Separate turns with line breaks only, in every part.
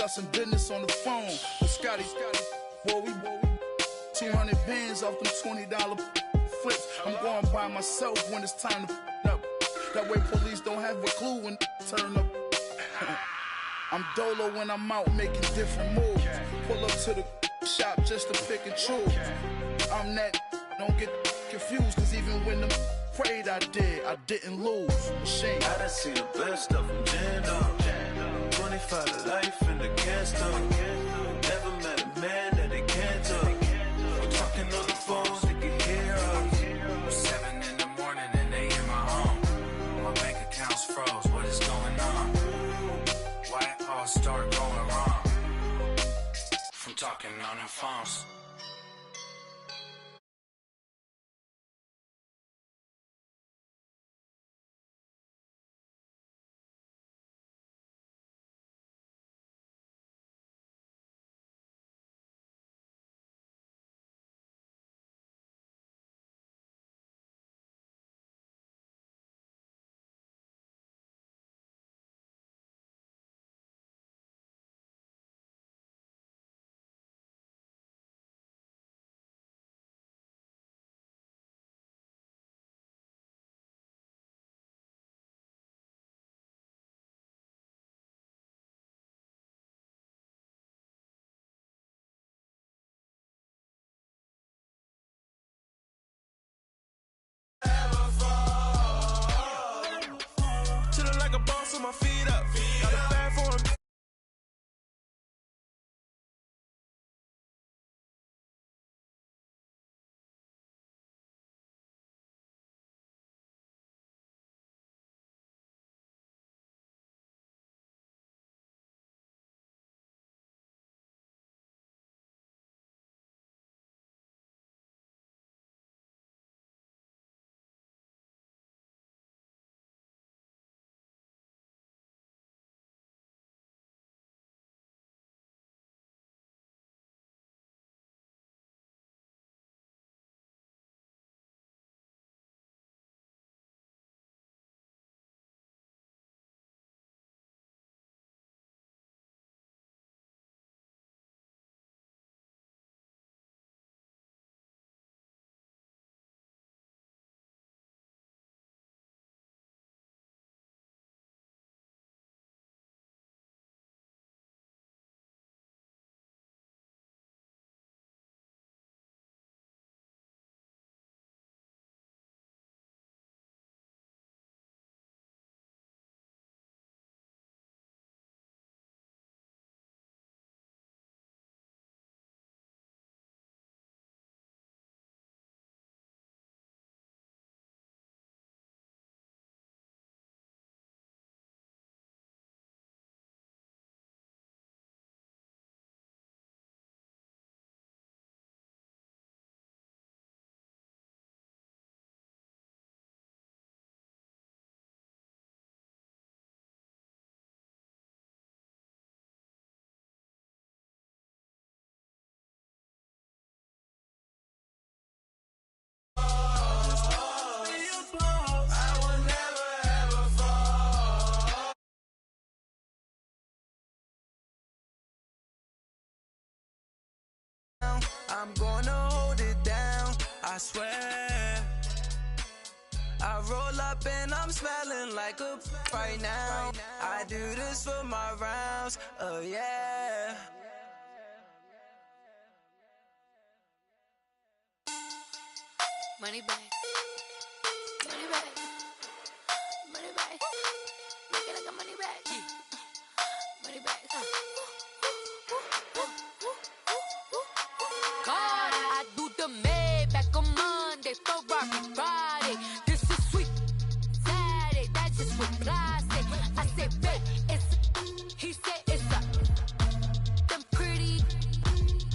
discussing business on the phone with Scotty. Boy, we 200 bands off them $20 flips. I'm going by myself when it's time to up. That way police don't have a clue when turn up. I'm dolo when I'm out making different moves. Pull up to the shop just to pick and choose. I'm that, don't get confused, cause even when them prayed I didn't lose. Machine.
I done seen the best of them jammed up. 25 to life in the gas tank. Never met a man that they can't talk. We're talking on the phones, they can hear us. 7 in the morning and they in my home. My bank account's froze, what is going on? Why it all start going wrong? From talking on the phones.
Put my feet up. Got a bag for him. I'm gonna hold it down, I swear. I roll up and I'm smelling like a right now. I do this for my rounds, oh yeah.
Money back, money back, money back. Make it like a money back, money back. God, I do the Maybach on Monday, Ferrari Friday. This is sweet Saturday, that's just what I say. I say, babe, it's, he said it's a, them pretty,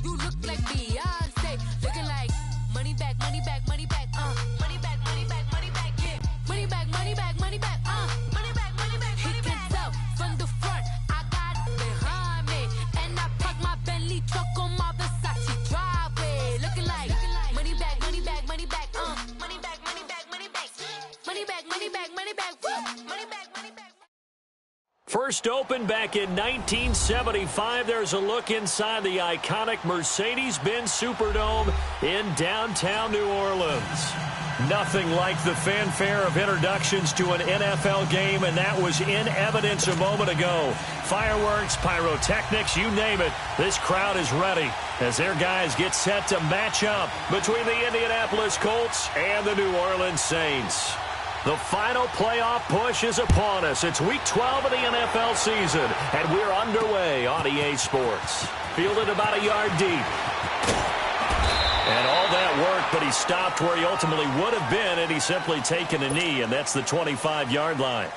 you look like Beyonce, looking like money back, money back, money back, money back, money back, money back, yeah, money back, money back, money back, money back, money back, money back. He can tell from
first opened back in 1975. There's a look inside the iconic Mercedes-Benz Superdome in downtown New Orleans. Nothing like the fanfare of introductions to an NFL game, and that was in evidence a moment ago. Fireworks, pyrotechnics, you name it. This crowd is ready as their guys get set to match up between the Indianapolis Colts and the New Orleans Saints. The final playoff push is upon us. It's Week 12 of the NFL season, and we're underway on EA Sports. Fielded about a yard deep. And all that work, but he stopped where he ultimately would have been, and he's simply taken a knee, and that's the 25-yard line.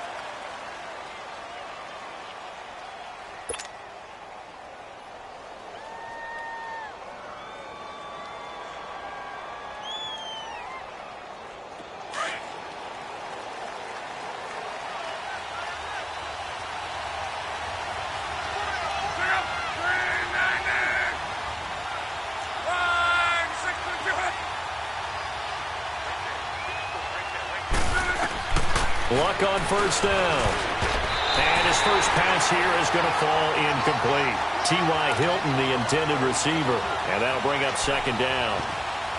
Luck on first down. And his first pass here is going to fall incomplete. T.Y. Hilton, the intended receiver. And that'll bring up second down.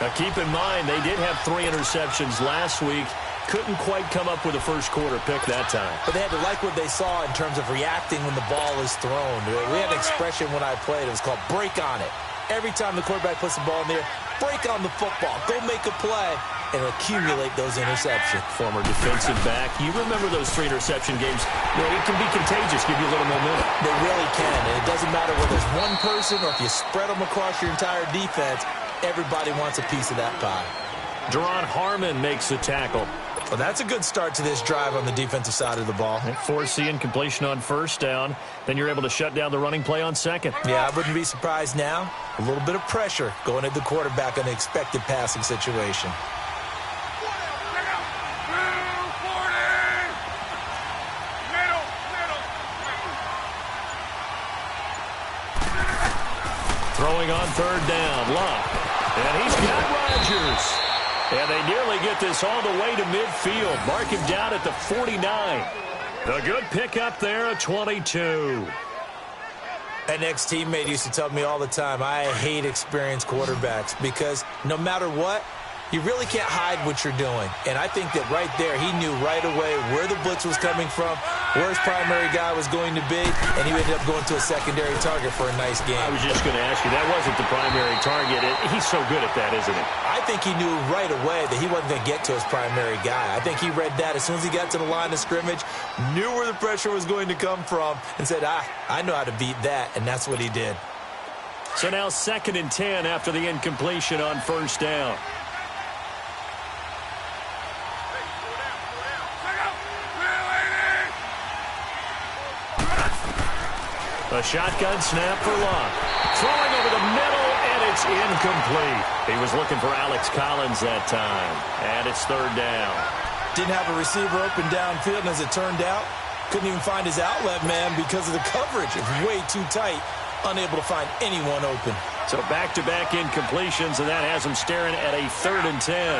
Now keep in mind, they did have 3 interceptions last week. Couldn't quite come up with a first quarter pick that time.
But they had to like what they saw in terms of reacting when the ball is thrown. We had an expression when I played. It was called break on it. Every time the quarterback puts the ball in there, break on the football. Go make a play and accumulate those interceptions.
Former defensive back. You remember those 3 interception games. Well, it can be contagious, give you a little momentum.
They really can, and it doesn't matter whether it's one person or if you spread them across your entire defense, everybody wants a piece of that pie.
Deron Harmon makes the tackle.
Well, that's a good start to this drive on the defensive side of the ball.
Force the incompletion on first down. Then you're able to shut down the running play on second.
Yeah, I wouldn't be surprised now. A little bit of pressure going at the quarterback on an expected passing situation.
Throwing on third down, Luck. And he's got Rodgers. And they nearly get this all the way to midfield. Mark him down at the 49. A good pickup there at 22.
An ex-teammate used to tell me all the time, I hate experienced quarterbacks because no matter what, you really can't hide what you're doing. And I think that right there, he knew right away where the blitz was coming from, where his primary guy was going to be, and he ended up going to a secondary target for a nice game.
I was just going to ask you, that wasn't the primary target. He's so good at that, isn't he?
I think he knew right away that he wasn't going to get to his primary guy. I think he read that as soon as he got to the line of scrimmage, knew where the pressure was going to come from, and said, I know how to beat that, and that's what he did.
So now 2nd and 10 after the incompletion on first down. A shotgun snap for Luck. Throwing over the middle, and it's incomplete. He was looking for Alex Collins that time. And it's third down.
Didn't have a receiver open downfield, and as it turned out, couldn't even find his outlet man because of the coverage. It was way too tight, unable to find anyone open.
So back-to-back incompletions, and that has him staring at a 3rd and 10.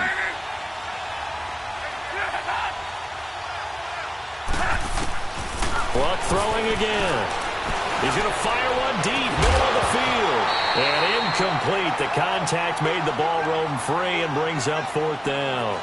Luck throwing again. He's going to fire one deep, middle of the field. And incomplete. The contact made the ball roam free and brings up 4th down.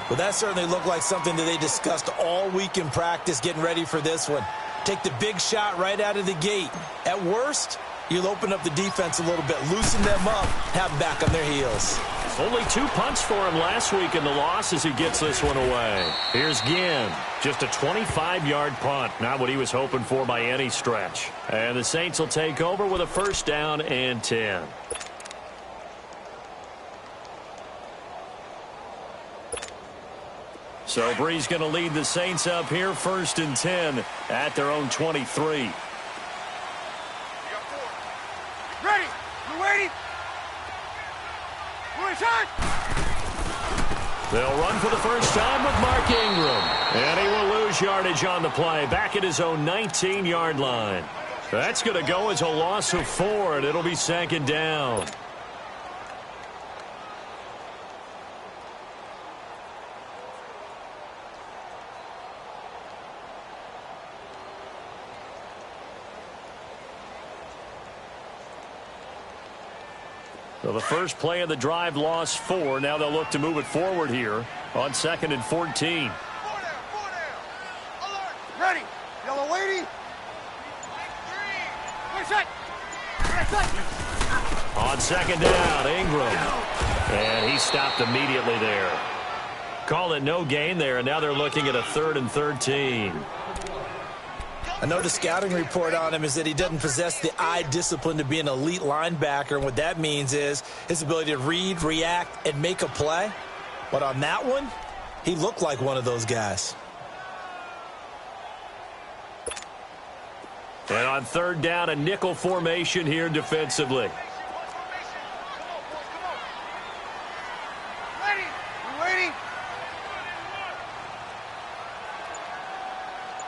Well, that certainly looked like something that they discussed all week in practice getting ready for this one. Take the big shot right out of the gate. At worst, you'll open up the defense a little bit, loosen them up, have them back on their heels.
Only 2 punts for him last week in the loss as he gets this one away. Here's Ginn. Just a 25-yard punt. Not what he was hoping for by any stretch. And the Saints will take over with a 1st down and 10. So Bree's going to lead the Saints up here, 1st and 10 at their own 23.
Ready? You waiting?
They'll run for the first time with Mark Ingram. And he will lose yardage on the play. Back at his own 19-yard line. That's going to go as a loss of 4, and it'll be 2nd down. Well, the first play of the drive lost 4. Now they'll look to move it forward here on 2nd and 14.
Ready. Yellow waiting.
On 2nd down, Ingram. And he stopped immediately there. Call it no gain there, and now they're looking at a 3rd and 13.
I know the scouting report on him is that he doesn't possess the eye discipline to be an elite linebacker, and what that means is his ability to read, react, and make a play. But on that one, he looked like one of those guys.
And on 3rd down, a nickel formation here defensively.
Ready. You waiting?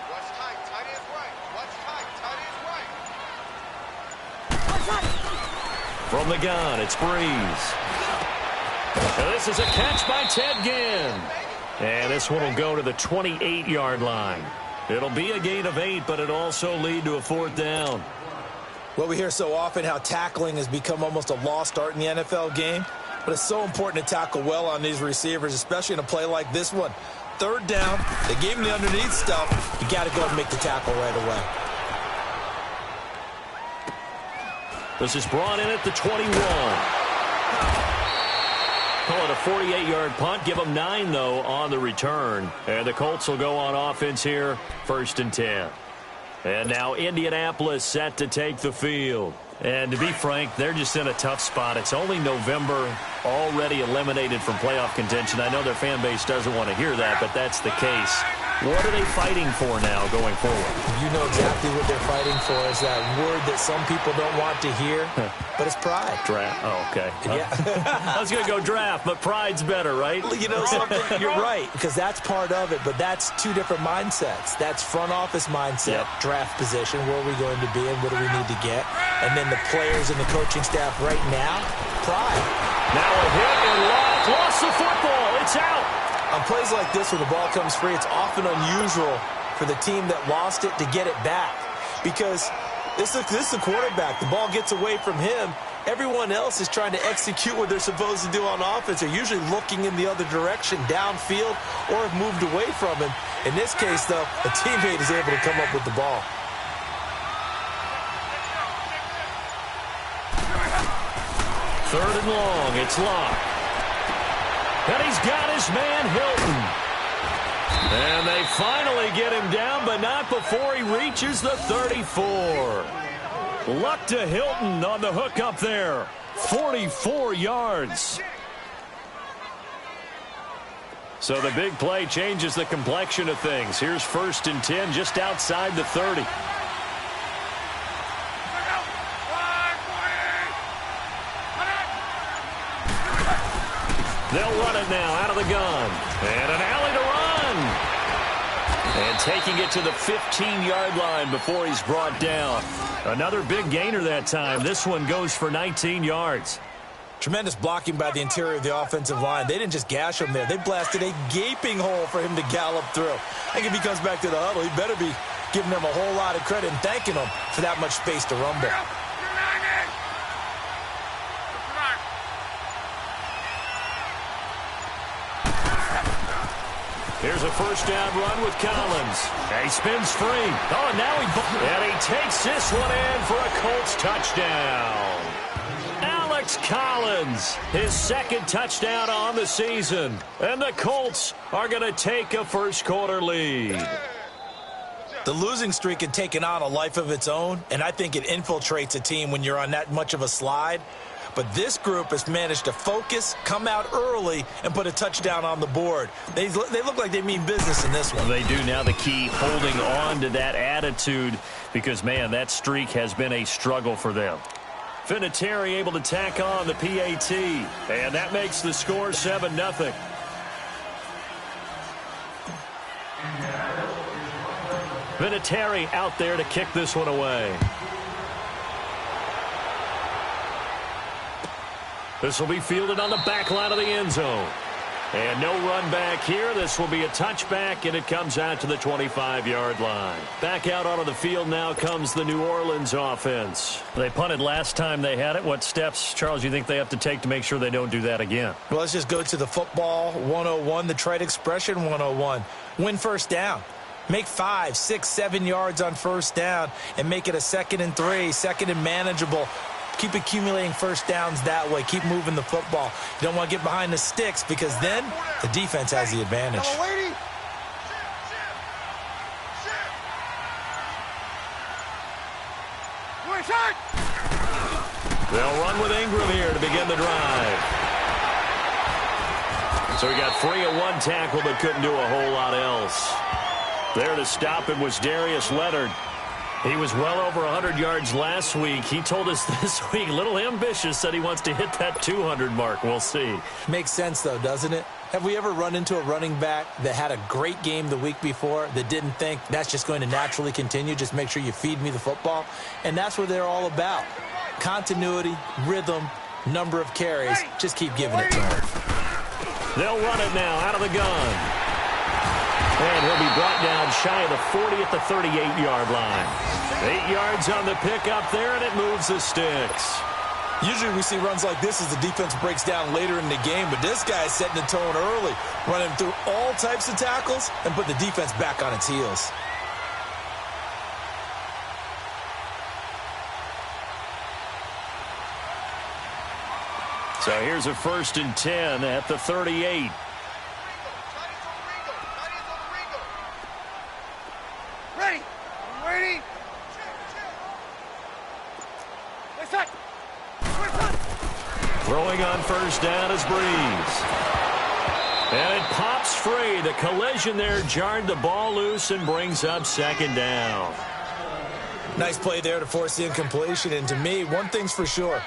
Watch tight. Tight is right. Watch tight. Tight is right.
From the gun, it's Breeze. Now this is a catch by Ted Ginn. And this one will go to the 28-yard line. It'll be a gain of 8, but it'll also lead to a 4th down.
Well, we hear so often how tackling has become almost a lost art in the NFL game, but it's so important to tackle well on these receivers, especially in a play like this one. 3rd down, they gave him the underneath stuff. You got to go and make the tackle right away.
This is brought in at the 21. Call it a 48-yard punt. Give them 9, though, on the return. And the Colts will go on offense here, 1st and 10. And now Indianapolis set to take the field. And to be frank, they're just in a tough spot. It's only November, already eliminated from playoff contention. I know their fan base doesn't want to hear that, but that's the case. What are they fighting for now going forward?
You know exactly what they're fighting for is that word that some people don't want to hear, but it's pride.
Draft. Oh, okay.
Yeah.
I was going to go draft, but pride's better, right?
You know something? You're right, because that's part of it, but that's 2 different mindsets. That's front office mindset, draft position, where are we going to be and what do we need to get? And then the players and the coaching staff right now, pride.
Now a hit and lost the football. It's out.
On plays like this where the ball comes free, it's often unusual for the team that lost it to get it back. Because this is the quarterback. The ball gets away from him. Everyone else is trying to execute what they're supposed to do on offense. They're usually looking in the other direction, downfield, or have moved away from him. In this case, though, a teammate is able to come up with the ball.
Third and long. It's locked. And he's got his man, Hilton. And they finally get him down, but not before he reaches the 34. Luck to Hilton on the hook up there. 44 yards. So the big play changes the complexion of things. Here's 1st and 10 just outside the 30. They'll run it now out of the gun. And an alley to run. And taking it to the 15-yard line before he's brought down. Another big gainer that time. This one goes for 19 yards.
Tremendous blocking by the interior of the offensive line. They didn't just gash him there. They blasted a gaping hole for him to gallop through. I think if he comes back to the huddle, he better be giving them a whole lot of credit and thanking them for that much space to rumble.
Here's a 1st down run with Collins. He spins free. Oh, now and he takes this one in for a Colts touchdown. Alex Collins, his 2nd touchdown on the season. And the Colts are going to take a 1st quarter lead.
The losing streak had taken on a life of its own, and I think it infiltrates a team when you're on that much of a slide. But this group has managed to focus, come out early, and put a touchdown on the board. They look like they mean business in this one.
They do. Now the key, holding on to that attitude, because, man, that streak has been a struggle for them. Vinatieri able to tack on the PAT, and that makes the score 7-0. Vinatieri out there to kick this one away. This will be fielded on the back line of the end zone. And no run back here. This will be a touchback, and it comes out to the 25-yard line. Back out onto the field now comes the New Orleans offense. They punted last time they had it. What steps, Charles, you think they have to take to make sure they don't do that again?
Well, let's just go to the football 101, the trade expression 101. Win first down. Make 5, 6, 7 yards on first down and make it a 2nd and 3, 2nd and manageable. Keep accumulating first downs that way. Keep moving the football. You don't want to get behind the sticks because then the defense has the advantage.
They'll run with Ingram here to begin the drive. So he got free of one tackle but couldn't do a whole lot else. There to stop him was Darius Leonard. He was well over 100 yards last week. He told us this week, a little ambitious, said he wants to hit that 200 mark. We'll see.
Makes sense, though, doesn't it? Have we ever run into a running back that had a great game the week before that didn't think that's just going to naturally continue? Just make sure you feed me the football. And that's what they're all about. Continuity, rhythm, number of carries. Just keep giving it to them.
They'll run it now out of the gun. And he'll be brought down shy of the 40 at the 38-yard line. 8 yards on the pickup there, and it moves the sticks.
Usually we see runs like this as the defense breaks down later in the game, but this guy is setting the tone early, running through all types of tackles and put the defense back on its heels.
So here's a 1st and 10 at the 38. Throwing on first down is Breeze. And it pops free. The collision there jarred the ball loose and brings up 2nd down.
Nice play there to force the incompletion. And to me, one thing's for sure.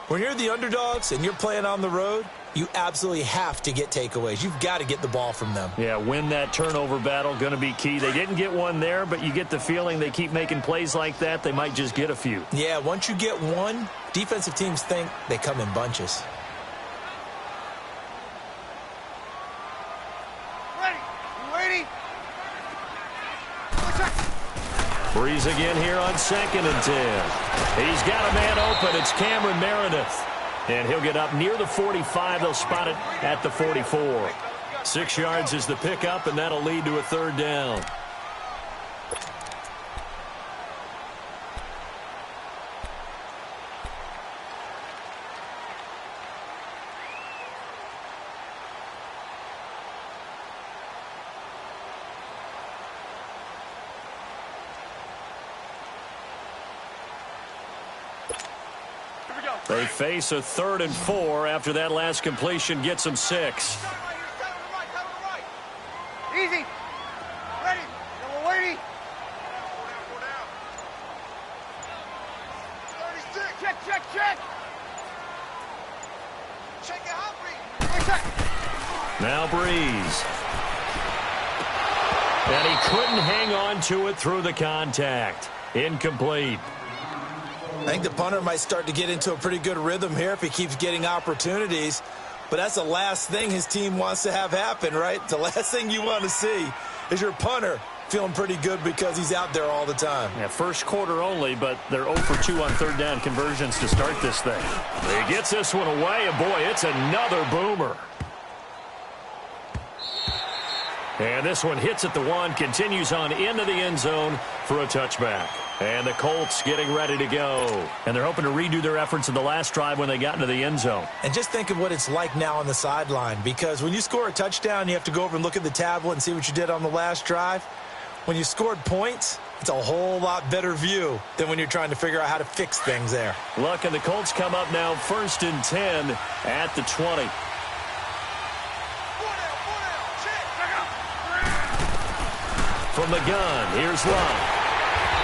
When you're the underdogs and you're playing on the road, you absolutely have to get takeaways. You've got to get the ball from them.
Yeah, win that turnover battle, going to be key. They didn't get one there, but you get the feeling they keep making plays like that, they might just get a few.
Yeah, once you get one, defensive teams think they come in bunches.
Breeze again here on 2nd and 10. He's got a man open. It's Cameron Meredith. And he'll get up near the 45. They'll spot it at the 44. 6 yards is the pickup, and that'll lead to a 3rd down. They face a 3rd and 4 after that last completion gets them 6.
Easy. Ready. Double waiting. Check. Check it out, Breeze.
Now Breeze. And he couldn't hang on to it through the contact. Incomplete.
I think the punter might start to get into a pretty good rhythm here if he keeps getting opportunities. But that's the last thing his team wants to have happen, right? The last thing you want to see is your punter feeling pretty good because he's out there all the time.
Yeah, first quarter only, but they're 0 for 2 on 3rd down conversions to start this thing. He gets this one away, and boy, it's another boomer. And this one hits at the 1, continues on into the end zone for a touchback. And the Colts getting ready to go. And they're hoping to redo their efforts in the last drive when they got into the end zone.
And just think of what it's like now on the sideline, because when you score a touchdown, you have to go over and look at the tablet and see what you did on the last drive. When you scored points, it's a whole lot better view than when you're trying to figure out how to fix things there.
Look, and the Colts come up now 1st and 10 at the 20. From the gun, here's Love.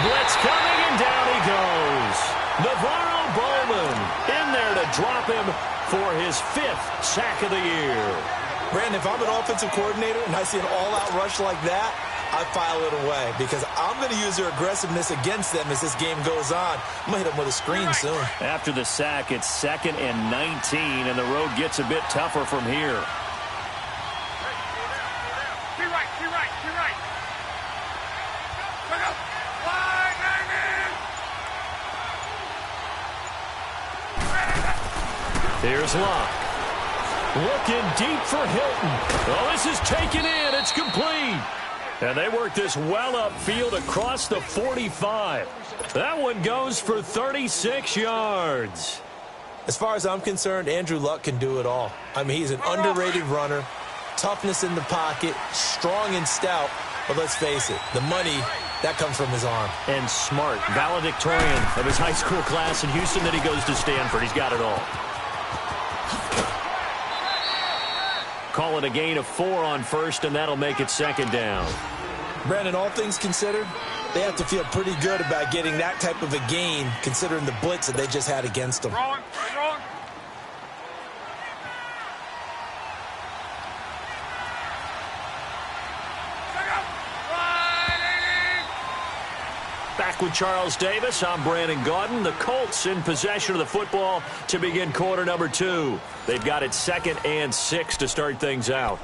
Blitz coming, and down he goes. Navarro Bowman in there to drop him for his 5th sack of the year.
Brandon, if I'm an offensive coordinator and I see an all-out rush like that, I file it away because I'm going to use their aggressiveness against them as this game goes on. I'm going to hit them with a screen soon.
After the sack, it's 2nd and 19, and the road gets a bit tougher from here. Here's Locke. Looking deep for Hilton. Oh, this is taken in. It's complete. And they work this well upfield across the 45. That one goes for 36 yards.
As far as I'm concerned, Andrew Luck can do it all. I mean, he's an underrated runner, toughness in the pocket, strong and stout. But let's face it, the money, that comes from his arm.
And smart, valedictorian of his high school class in Houston. Then he goes to Stanford. He's got it all. Call it a gain of 4 on first, and that'll make it second down.
Brandon, all things considered, they have to feel pretty good about getting that type of a gain, considering the blitz that they just had against them.
Wrong.
Back with Charles Davis, I'm Brandon Gaudin. The Colts in possession of the football to begin quarter number 2. They've got it 2nd and 6 to start things out.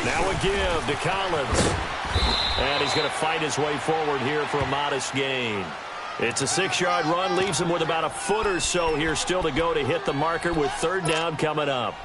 Now a give to Collins. And he's going to fight his way forward here for a modest gain. It's a 6-yard run, leaves him with about a foot or so here still to go to hit the marker with third down coming up.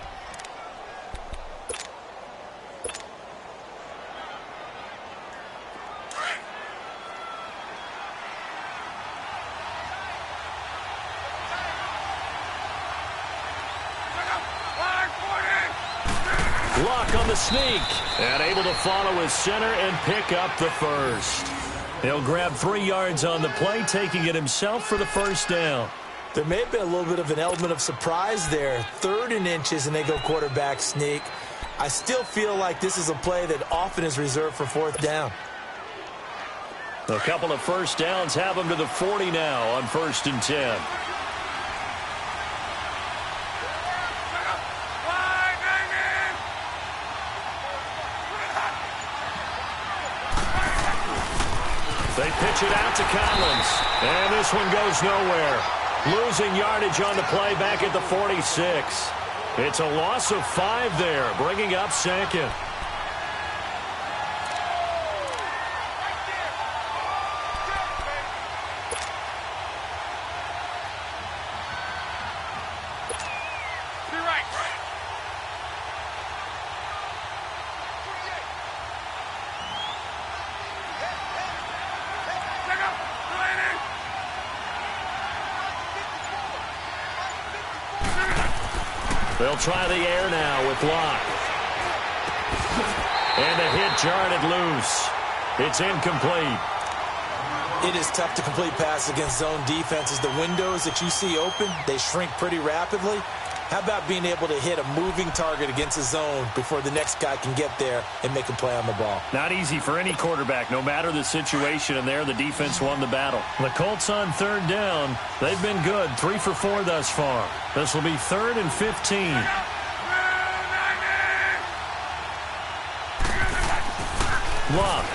Luck on the sneak, and able to follow his center and pick up the first. He'll grab 3 yards on the play, taking it himself for the first down.
There may have been a little bit of an element of surprise there. 3rd and inches, and they go quarterback sneak. I still feel like this is a play that often is reserved for 4th down.
A couple of first downs have him to the 40 now on 1st and 10. They pitch it out to Collins, and this one goes nowhere. Losing yardage on the play back at the 46. It's a loss of 5 there, bringing up 2nd. They'll try the air now with Locke. And a hit jarred loose. It's incomplete.
It is tough to complete passes against zone defenses. The windows that you see open, they shrink pretty rapidly. How about being able to hit a moving target against a zone before the next guy can get there and make a play on the ball?
Not easy for any quarterback, no matter the situation, and there the defense won the battle. The Colts on 3rd down. They've been good, 3 for 4 thus far. This will be 3rd and 15. Love.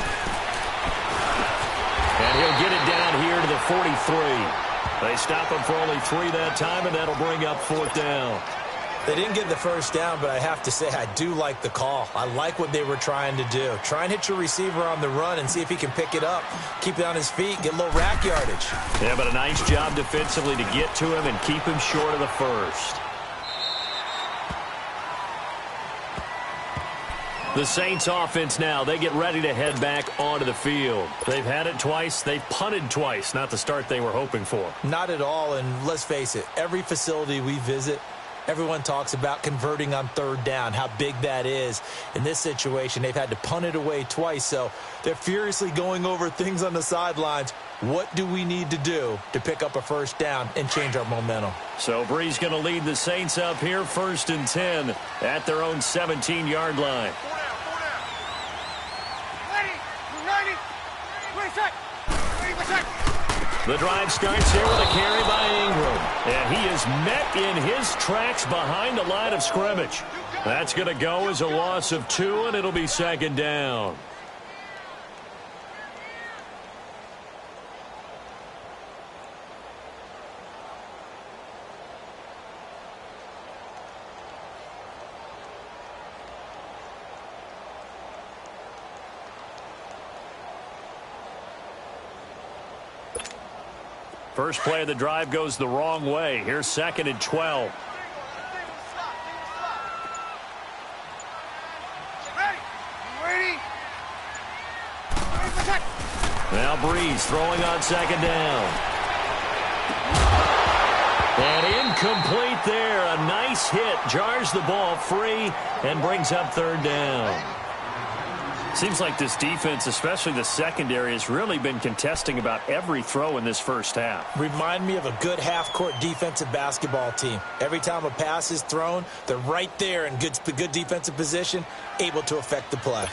And he'll get it down here to the 43. They stop him for only 3 that time, and that'll bring up 4th down.
They didn't get the first down, but I have to say I do like the call. I like what they were trying to do. Try and hit your receiver on the run and see if he can pick it up, keep it on his feet, get a little rack yardage.
Yeah, but a nice job defensively to get to him and keep him short of the first. The Saints offense now, they get ready to head back onto the field. They've had it twice. They've punted twice. Not the start they were hoping for.
Not at all, and let's face it, every facility we visit, everyone talks about converting on 3rd down, how big that is. In this situation, they've had to punt it away twice, so they're furiously going over things on the sidelines. What do we need to do to pick up a first down and change our momentum?
So Bree's going to lead the Saints up here, 1st and 10 at their own 17-yard line. The drive starts here with a carry by Ingram. And he is met in his tracks behind the line of scrimmage. That's going to go as a loss of 2, and it'll be 2nd down. First play of the drive goes the wrong way. Here's 2nd and 12. Now Breeze throwing on 2nd down. And incomplete there. A nice hit. Jars the ball free and brings up 3rd down. Seems like this defense, especially the secondary, has really been contesting about every throw in this first half.
Remind me of a good half-court defensive basketball team. Every time a pass is thrown, they're right there in good defensive position, able to affect the play.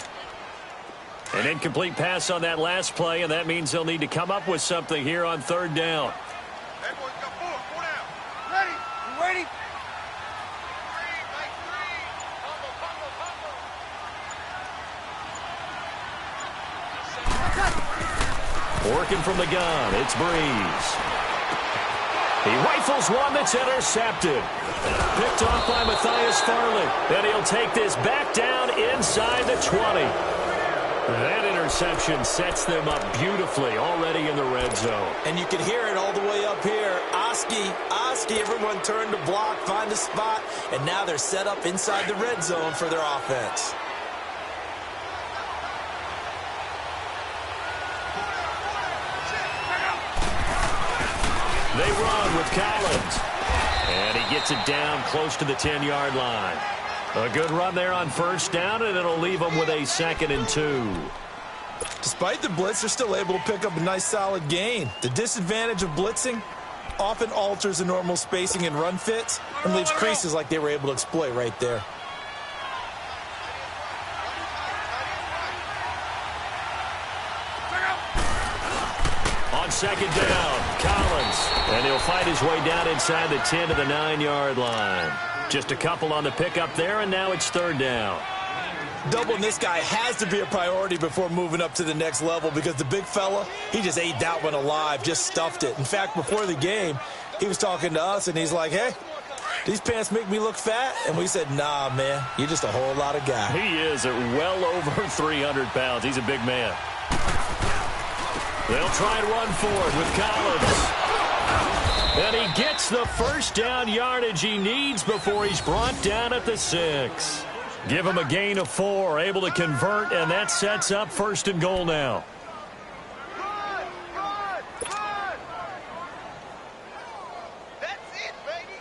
An incomplete pass on that last play, and that means they'll need to come up with something here on 3rd down.
Ready?
Working from the gun, it's Breeze. He rifles one that's intercepted. Picked off by Matthias Farley. Then he'll take this back down inside the 20. That interception sets them up beautifully already in the red zone.
And you can hear it all the way up here. Oski, everyone turned to block, find a spot, and now they're set up inside the red zone for their offense.
They run with Collins. And he gets it down close to the 10-yard line. A good run there on 1st down, and it'll leave them with a 2nd and 2.
Despite the blitz, they're still able to pick up a nice solid gain. The disadvantage of blitzing often alters the normal spacing and run fits and leaves creases like they were able to exploit right there.
On 2nd down, Collins. And he'll fight his way down inside the 10 to the 9-yard line. Just a couple on the pickup there, and now it's 3rd down.
Doubling this guy has to be a priority before moving up to the next level because the big fella, he just ate that one alive, just stuffed it. In fact, before the game, he was talking to us, and he's like, hey, these pants make me look fat? And we said, nah, man, you're just a whole lot of guy.
He is at well over 300 pounds. He's a big man. They'll try and run for it with Collins. And he gets the 1st down yardage he needs before he's brought down at the 6. Give him a gain of 4, able to convert, and that sets up 1st and goal now.
That's it, baby.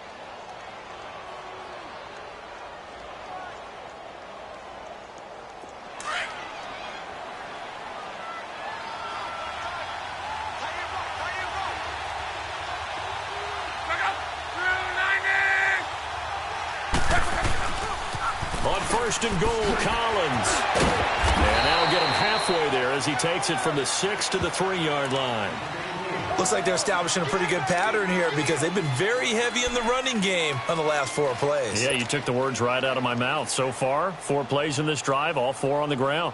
On 1st and goal, Collins. And that'll get him halfway there as he takes it from the 6 to the 3-yard line.
Looks like they're establishing a pretty good pattern here because they've been very heavy in the running game on the last 4 plays.
Yeah, you took the words right out of my mouth. So far, 4 plays in this drive, all 4 on the ground.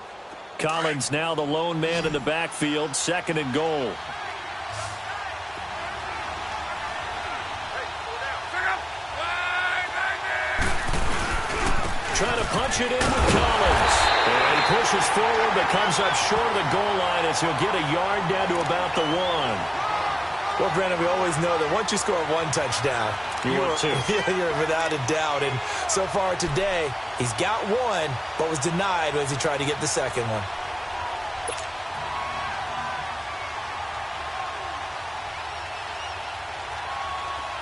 Collins now the lone man in the backfield, 2nd and goal. Trying to punch it in with Collins. And he pushes forward but comes up short of the goal line as he'll get a yard down to about the 1.
Well, Brandon, we always know that once you score 1 touchdown, you're without a doubt. And so far today, he's got 1, but was denied as he tried to get the 2nd one.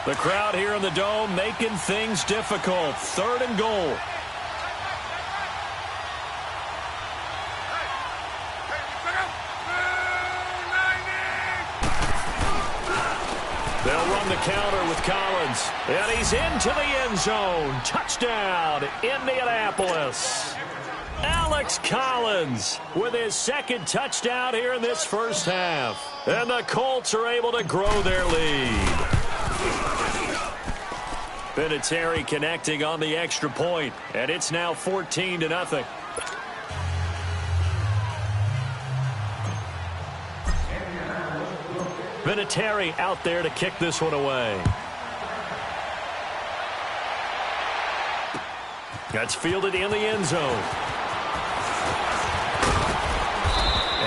The crowd here in the Dome making things difficult. 3rd and goal. They'll run the counter with Collins. And he's into the end zone. Touchdown, Indianapolis. Alex Collins with his 2nd touchdown here in this first half. And the Colts are able to grow their lead. Vinatieri connecting on the extra point. And it's now 14-0. Vinatieri out there to kick this one away. That's fielded in the end zone.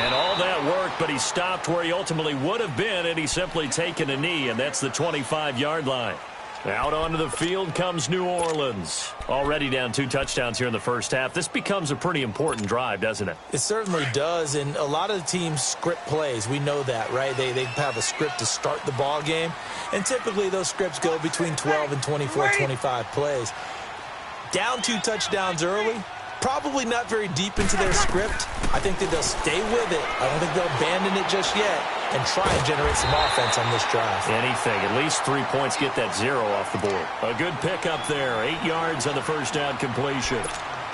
And all that work, but he stopped where he ultimately would have been, and he's simply taken a knee, and that's the 25-yard line. Out onto the field comes New Orleans. Already down 2 touchdowns here in the first half. This becomes a pretty important drive, doesn't it?
It certainly does, and a lot of the teams script plays. We know that, right? They have a script to start the ball game, and typically those scripts go between 12 and 24, 25 plays. Down 2 touchdowns early, probably not very deep into their script. I think that they'll stay with it. I don't think they'll abandon it just yet and try and generate some offense on this drive.
Anything. At least 3 points, get that 0 off the board. A good pickup there. 8 yards on the first down completion.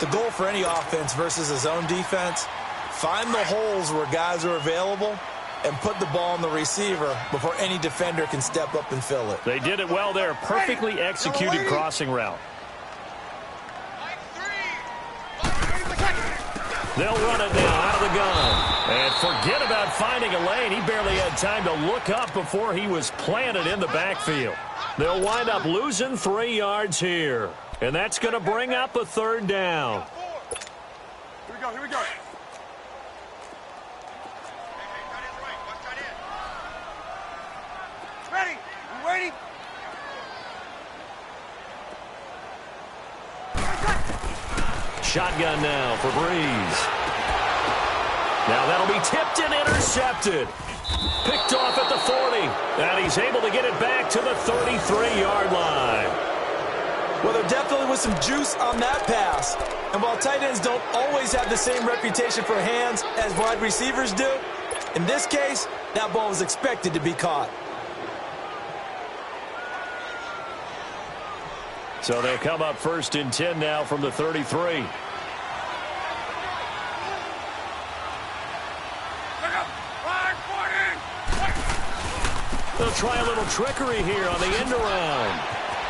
The goal for any offense versus a zone defense, find the holes where guys are available and put the ball on the receiver before any defender can step up and fill it.
They did it well there. Perfectly executed crossing route. They'll run it now out of the gun. And forget about finding a lane. He barely had time to look up before he was planted in the backfield. They'll wind up losing 3 yards here. And that's going to bring up a 3rd down.
Here we go, here we go. Ready? You waiting?
Shotgun now for Breeze. Now that'll be tipped and intercepted. Picked off at the 40. And he's able to get it back to the 33-yard line.
Well, there definitely was some juice on that pass. And while tight ends don't always have the same reputation for hands as wide receivers do, in this case, that ball was expected to be caught.
So they'll come up 1st and 10 now from the 33. They'll try a little trickery here on the end around.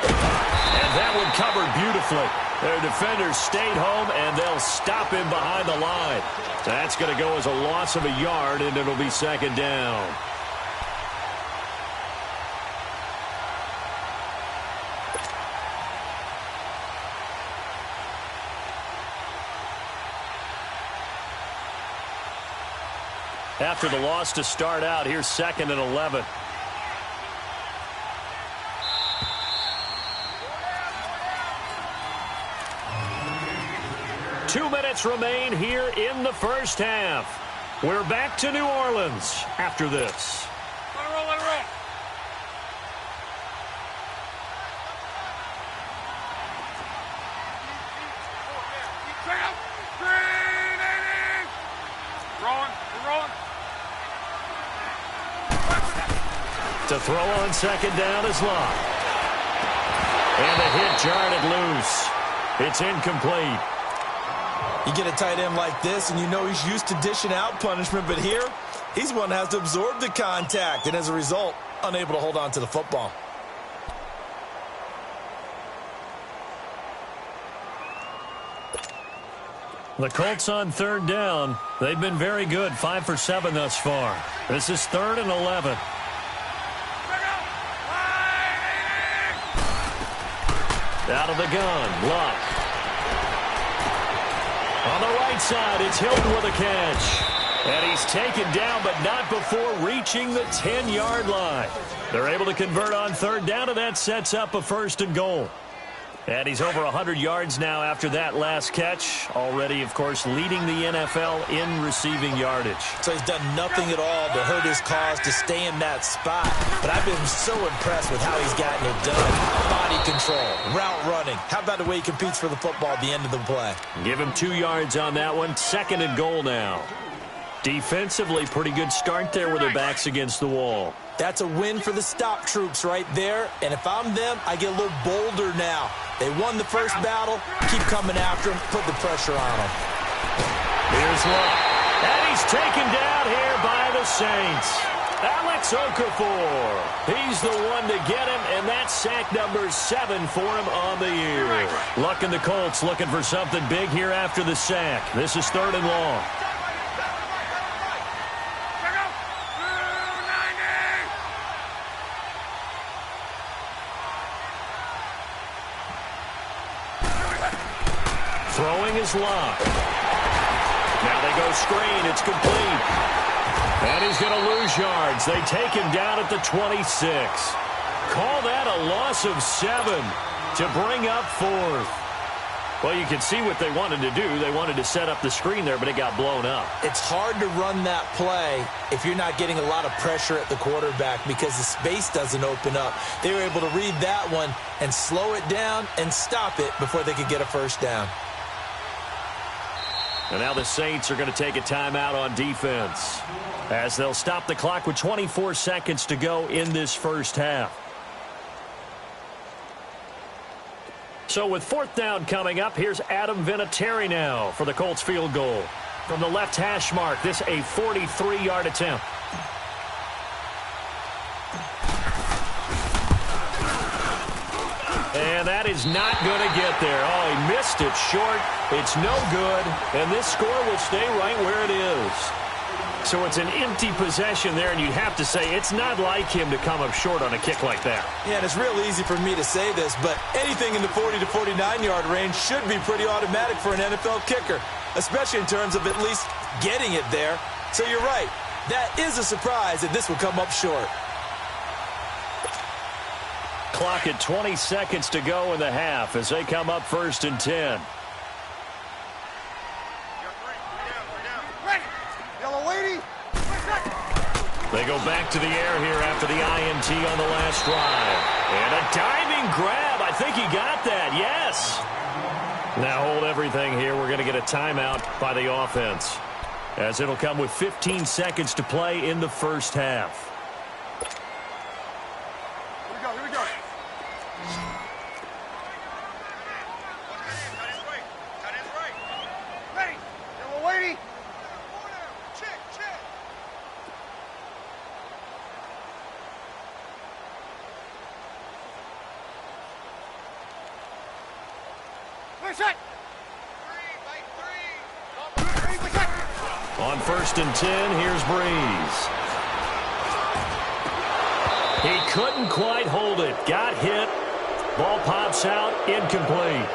And that one covered beautifully. Their defenders stayed home, and they'll stop him behind the line. That's going to go as a loss of a yard, and it'll be 2nd down. After the loss to start out, here's 2nd and 11. Two minutes remain here in the first half. We're back to New Orleans after this.
Let it roll, let it roll. Check out. Green, rolling, we're rolling.
To throw on 2nd down is Locke. And the hit jarred it loose. It's incomplete.
You get a tight end like this, and you know he's used to dishing out punishment, but here, he's one that has to absorb the contact, and as a result, unable to hold on to the football.
The Colts on 3rd down. They've been very good, 5 for 7 thus far. This is 3rd and 11. Out of the gun, Locke. On the right side, it's Hilton with a catch. And he's taken down, but not before reaching the 10-yard line. They're able to convert on 3rd down, and that sets up a 1st and goal. And he's over 100 yards now after that last catch. Already, of course, leading the NFL in receiving yardage.
So he's done nothing at all to hurt his cause to stay in that spot. But I've been so impressed with how he's gotten it done. Body control, route running. How about the way he competes for the football at the end of the play?
Give him 2 yards on that one. 2nd and goal now. Defensively, pretty good start there with their backs against the wall.
That's a win for the stop troops right there. And if I'm them, I get a little bolder now. They won the first battle. Keep coming after him. Put the pressure on him.
Here's Locke. And he's taken down here by the Saints. Alex Okafor. He's the one to get him, and that's sack number 7 for him on the year. Luck and the Colts looking for something big here after the sack. This is 3rd and long. Throwing is Locke. Now they go screen. It's complete. And he's going to lose yards. They take him down at the 26. Call that a loss of 7 to bring up 4th. Well, you can see what they wanted to do. They wanted to set up the screen there, but it got blown up.
It's hard to run that play if you're not getting a lot of pressure at the quarterback because the space doesn't open up. They were able to read that one and slow it down and stop it before they could get a first down.
And now the Saints are going to take a timeout on defense as they'll stop the clock with 24 seconds to go in this first half. So with 4th down coming up, here's Adam Vinatieri now for the Colts field goal. From the left hash mark, this a 43-yard attempt. And that is not going to get there. Oh, he missed it short. It's no good. And this score will stay right where it is. So it's an empty possession there, and you'd have to say it's not like him to come up short on a kick like that.
Yeah, and it's real easy for me to say this, but anything in the 40 to 49-yard range should be pretty automatic for an NFL kicker, especially in terms of at least getting it there. So you're right. That is a surprise that this would come up short.
Clock at 20 seconds to go in the half as they come up 1st and 10. They go back to the air here after the INT on the last drive. And a diving grab. I think he got that. Yes. Now hold everything here. We're going to get a timeout by the offense, as it'll come with 15 seconds to play in the first half.
Here we go. Ready. Yellow lady. Check.
On 1st and 10, here's Breeze. He couldn't quite hold it. Got hit. Ball pops out. Incomplete.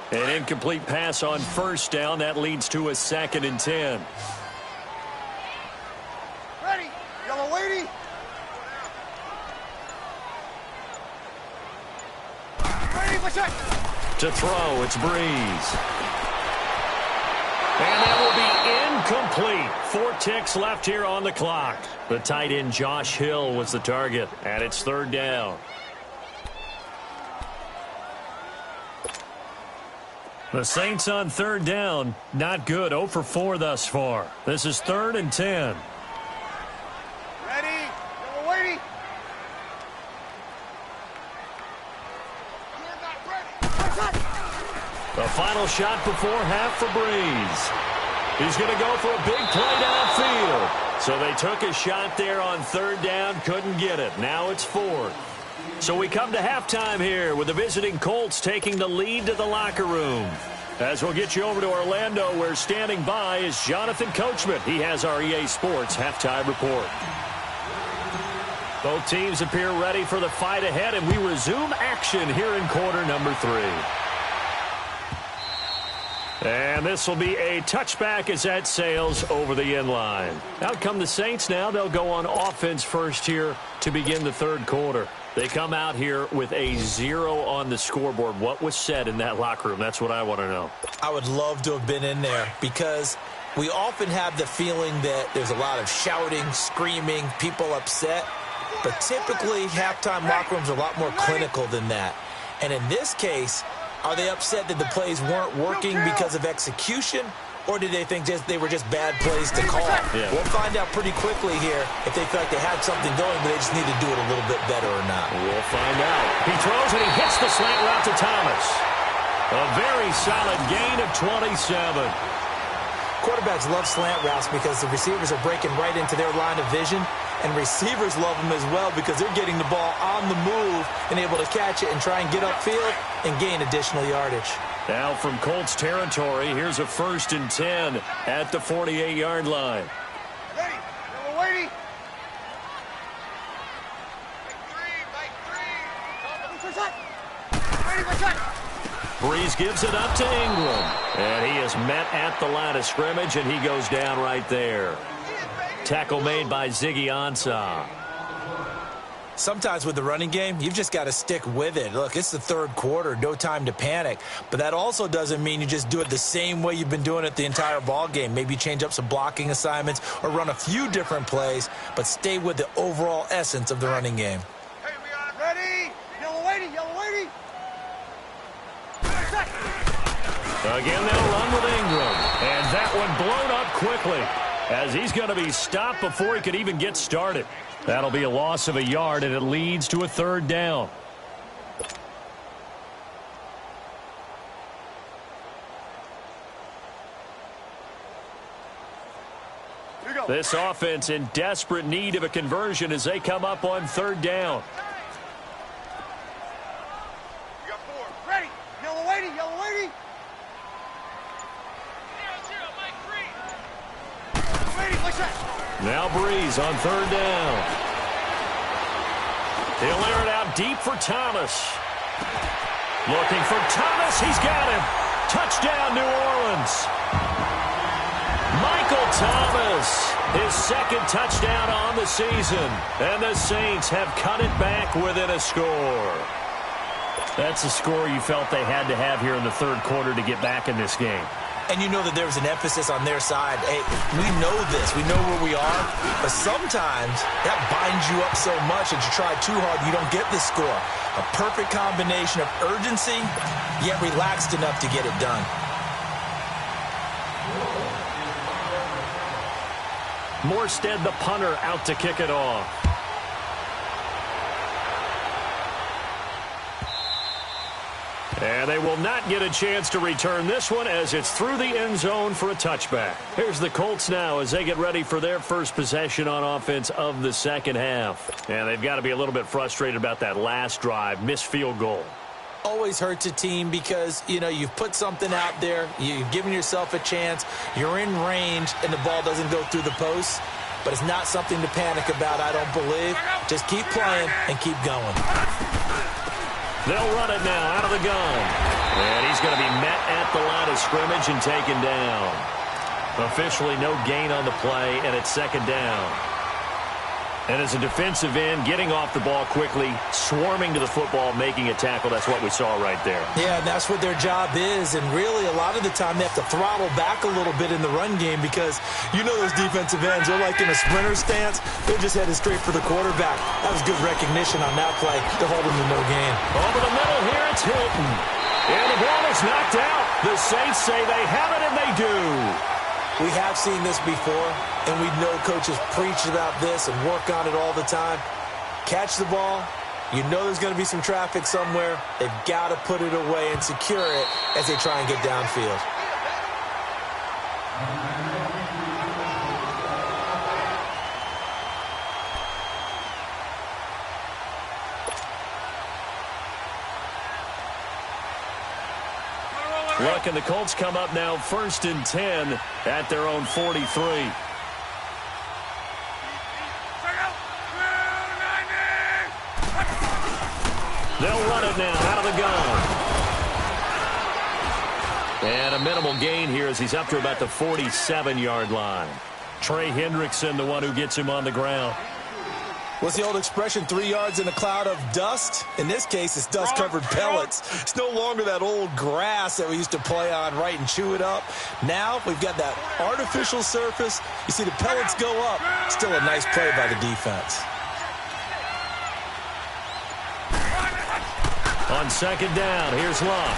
An incomplete pass on 1st down. That leads to a 2nd and 10.
Ready. Yellow lady. Ready. What's that?
To throw, it's Breeze. And that will be incomplete. 4 ticks left here on the clock. The tight end Josh Hill was the target, and it's 3rd down. The Saints on 3rd down, not good. 0 for 4 thus far. This is 3rd and 10.
Ready. Yellow lady. You're not ready. What's that?
The final shot before half for Breeze. He's going to go for a big play downfield. So they took a shot there on 3rd down, couldn't get it. Now it's 4th. So we come to halftime here with the visiting Colts taking the lead to the locker room. As we'll get you over to Orlando, where standing by is Jonathan Coachman. He has our EA Sports halftime report. Both teams appear ready for the fight ahead, and we resume action here in quarter number 3. And this will be a touchback as that sails over the end line. Out come the Saints now. They'll go on offense first here to begin the 3rd quarter. They come out here with a 0 on the scoreboard. What was said in that locker room? That's what I want to know.
I would love to have been in there because we often have the feeling that there's a lot of shouting, screaming, people upset. But typically, halftime locker rooms are a lot more clinical than that. And in this case, are they upset that the plays weren't working because of execution? Or did they think they were just bad plays to call?
Yeah.
We'll find out pretty quickly here if they feel like they had something going, but they just need to do it a little bit better or not.
We'll find out. He throws and he hits the slant route to Thomas. A very solid gain of 27.
Quarterbacks love slant routes because the receivers are breaking right into their line of vision. and receivers love them as well because they're getting the ball on the move and able to catch it and try and get upfield and gain additional yardage.
Now from Colts territory, here's a 1st and 10 at the 48-yard line.
Ready. Number 80.
Breeze gives it up to Ingram. And he is met at the line of scrimmage, and he goes down right there. Tackle made by Ziggy Ansah.
Sometimes with the running game, you've just got to stick with it. Look, it's the 3rd quarter, no time to panic. But that also doesn't mean you just do it the same way you've been doing it the entire ball game. Maybe change up some blocking assignments or run a few different plays, but stay with the overall essence of the running game.
Hey, we are ready. Yellow 80, yellow 80.
Again, they'll run with Ingram. And that one blown up quickly as he's going to be stopped before he could even get started. That'll be a loss of a yard, and it leads to a 3rd down. This offense in desperate need of a conversion as they come up on 3rd down.
You got 4. Ready. Yellow 80, yellow 80.
Now Breeze on 3rd down. He'll air it out deep for Thomas. Looking for Thomas. He's got him. Touchdown, New Orleans. Michael Thomas, his 2nd touchdown on the season. And the Saints have cut it back within a score. That's a score you felt they had to have here in the 3rd quarter to get back in this game.
And you know that there's an emphasis on their side. Hey, we know this. We know where we are. But sometimes that binds you up so much that you try too hard, you don't get the score. A perfect combination of urgency, yet relaxed enough to get it done.
Morstead, the punter, out to kick it off. And they will not get a chance to return this one as it's through the end zone for a touchback. Here's the Colts now as they get ready for their first possession on offense of the 2nd half. And they've got to be a little bit frustrated about that last drive, missed field goal.
Always hurts a team because, you know, you've put something out there, you've given yourself a chance, you're in range, and the ball doesn't go through the post. But it's not something to panic about, I don't believe. Just keep playing and keep going.
They'll run it now out of the gun. And he's going to be met at the line of scrimmage and taken down. Officially no gain on the play, and it's 2nd down. And as a defensive end, getting off the ball quickly, swarming to the football, making a tackle, that's what we saw right there.
Yeah, and that's what their job is. And really, a lot of the time, they have to throttle back a little bit in the run game because you know those defensive ends, they're like in a sprinter stance. They're just headed straight for the quarterback. That was good recognition on that play to hold them to no gain.
Over the middle here, it's Hilton. And the ball is knocked out. The Saints say they have it, and they do.
We have seen this before, and we know coaches preach about this and work on it all the time. Catch the ball. You know there's going to be some traffic somewhere. They've got to put it away and secure it as they try and get downfield.
Look, and the Colts come up now 1st and 10 at their own 43. They'll run it now out of the gun. And a minimal gain here as he's up to about the 47-yard line. Trey Hendrickson, the one who gets him on the ground.
What's the old expression, 3 yards in a cloud of dust? In this case, it's dust-covered pellets. It's no longer that old grass that we used to play on, right, and chew it up. Now we've got that artificial surface. You see the pellets go up. Still a nice play by the defense.
On 2nd down, here's Love.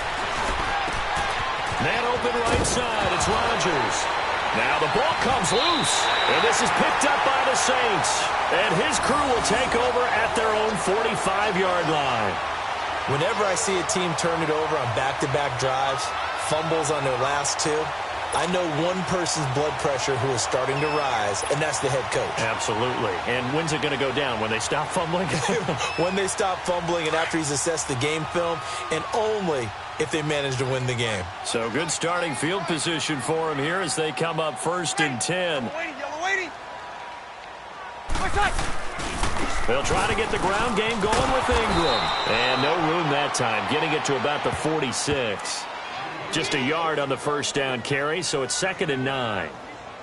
Man open right side, it's Rodgers. Now the ball comes loose, and this is picked up by the Saints. And his crew will take over at their own 45-yard line.
Whenever I see a team turn it over on back-to-back drives, fumbles on their last 2, I know one person's blood pressure who is starting to rise, and that's the head coach.
Absolutely. And when's it going to go down? When they stop fumbling?
When they stop fumbling and after he's assessed the game film, and only if they manage to win the game.
So good starting field position for him here as they come up 1st and 10.
Yellow waiting.
They'll try to get the ground game going with Ingram. And no room that time, getting it to about the 46. Just a yard on the first down carry, so it's 2nd and 9.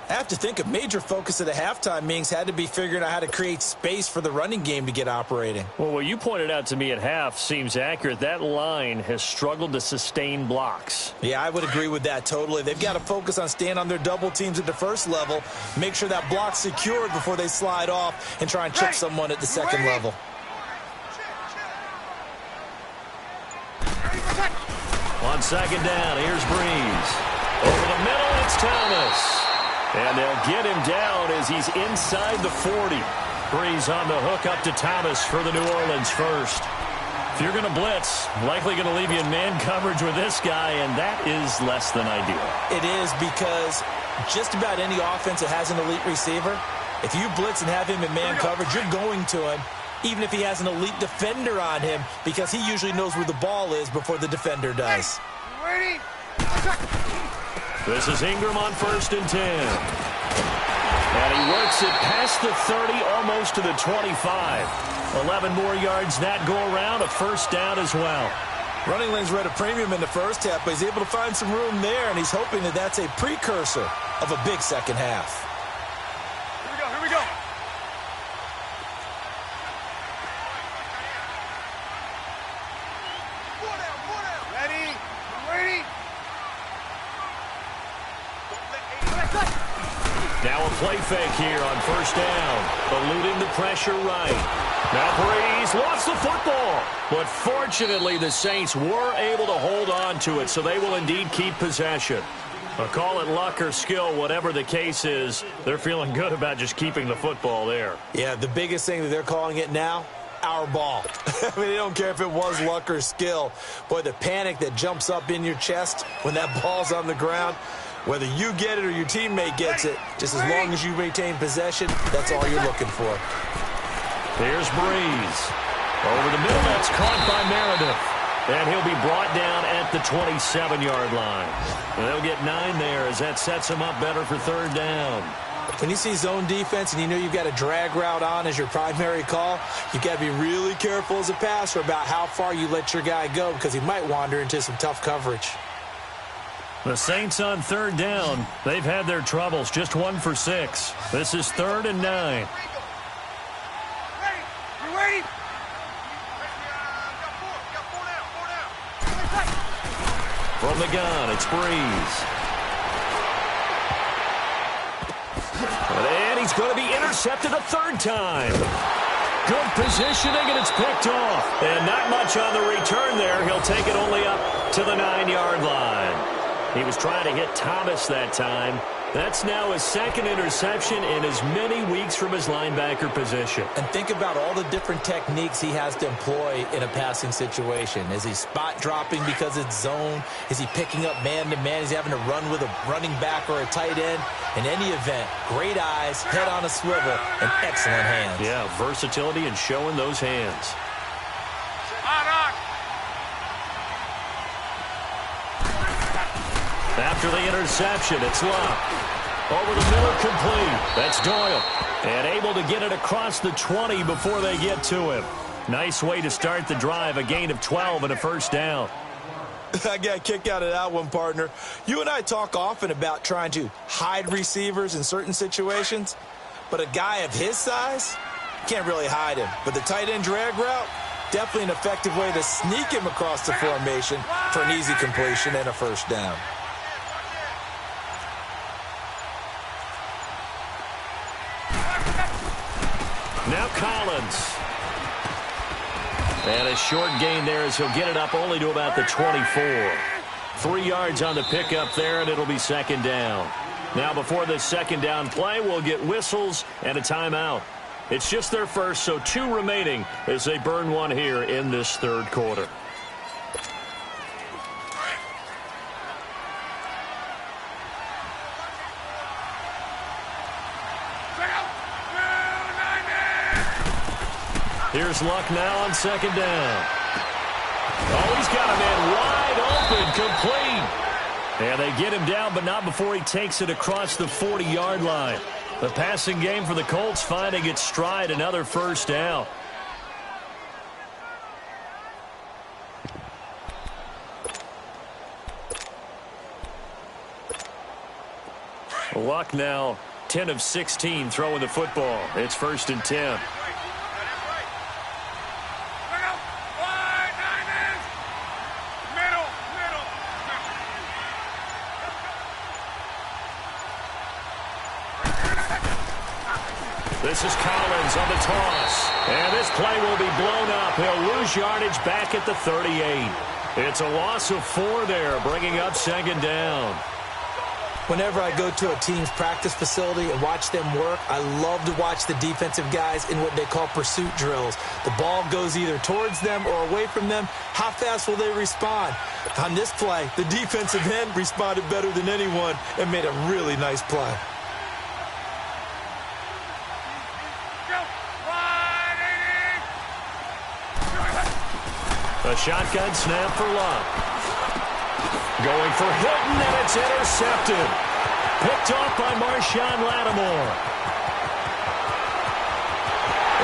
I have to think a major focus of the halftime meetings had to be figuring out how to create space for the running game to get operating.
Well, what you pointed out to me at half seems accurate. That line has struggled to sustain blocks.
Yeah, I would agree with that totally. They've got to focus on staying on their double teams at the first level, make sure that block's secured before they slide off and try and chip someone at the second level.
On 2nd down, here's Breeze. Over the middle, it's Thomas. And they'll get him down as he's inside the 40. Breeze on the hook up to Thomas for the New Orleans first. If you're going to blitz, likely going to leave you in man coverage with this guy, and that is less than ideal.
It is, because just about any offense that has an elite receiver, if you blitz and have him in man coverage, you're going to him, even if he has an elite defender on him, because he usually knows where the ball is before the defender does.
Ready?
This is Ingram on 1st and 10. And he works it past the 30, almost to the 25. 11 more yards that go around, a first down as well.
Running lanes were at a premium in the first half, but he's able to find some room there, and he's hoping that that's a precursor of a big second half.
Here we go. Ready? Ready?
Now a play fake here on 1st down. Eluding the pressure right. Now Breeze lost the football. But fortunately, the Saints were able to hold on to it, so they will indeed keep possession. Call it luck or skill, whatever the case is, they're feeling good about just keeping the football there.
Yeah, the biggest thing that they're calling it now, our ball. I mean, they don't care if it was luck or skill. Boy, the panic that jumps up in your chest when that ball's on the ground, whether you get it or your teammate gets it, just as long as you retain possession, that's all you're looking for.
Here's Breeze. Over the middle, that's caught by Meredith. And he'll be brought down at the 27-yard line. And they'll get 9 there as that sets him up better for 3rd down.
When you see zone defense and you know you've got a drag route on as your primary call, you've got to be really careful as a passer about how far you let your guy go, because he might wander into some tough coverage.
The Saints on 3rd down. They've had their troubles, just 1 for 6. This is 3rd and 9.
Ready? You ready?
From the gun, it's Breeze. And he's going to be intercepted a 3rd time. Good positioning, and it's picked off. And not much on the return there. He'll take it only up to the 9-yard line. He was trying to hit Thomas that time. That's now his 2nd interception in as many weeks from his linebacker position.
And think about all the different techniques he has to employ in a passing situation. Is he spot dropping because it's zone? Is he picking up man-to-man? Is he having to run with a running back or a tight end? In any event, great eyes, head on a swivel, and excellent hands.
Yeah, versatility and showing those hands. After the interception, it's Locke. Over the middle, complete. That's Doyle. And able to get it across the 20 before they get to him. Nice way to start the drive, a gain of 12 and a first down.
I got a kick out of that one, partner. You and I talk often about trying to hide receivers in certain situations, but a guy of his size, can't really hide him. But the tight end drag route, definitely an effective way to sneak him across the formation for an easy completion and a first down.
Now Collins. And a short gain there as he'll get it up only to about the 24. 3 yards on the pickup there, and it'll be 2nd down. Now before this 2nd down play, we'll get whistles and a timeout. It's just their first, so 2 remaining as they burn one here in this 3rd quarter. Here's Luck now on second down. Oh, he's got a man wide open, complete. And they get him down, but not before he takes it across the 40-yard line. The passing game for the Colts finding its stride, another first down. Luck now 10 of 16 throwing the football. It's 1st and 10. This is Collins on the toss. And this play will be blown up. He'll lose yardage back at the 38. It's a loss of 4 there, bringing up second down.
Whenever I go to a team's practice facility and watch them work, I love to watch the defensive guys in what they call pursuit drills. The ball goes either towards them or away from them. How fast will they respond? On this play, the defensive end responded better than anyone and made a really nice play.
A shotgun snap for Luck. Going for Hilton, and it's intercepted. Picked off by Marshawn Lattimore.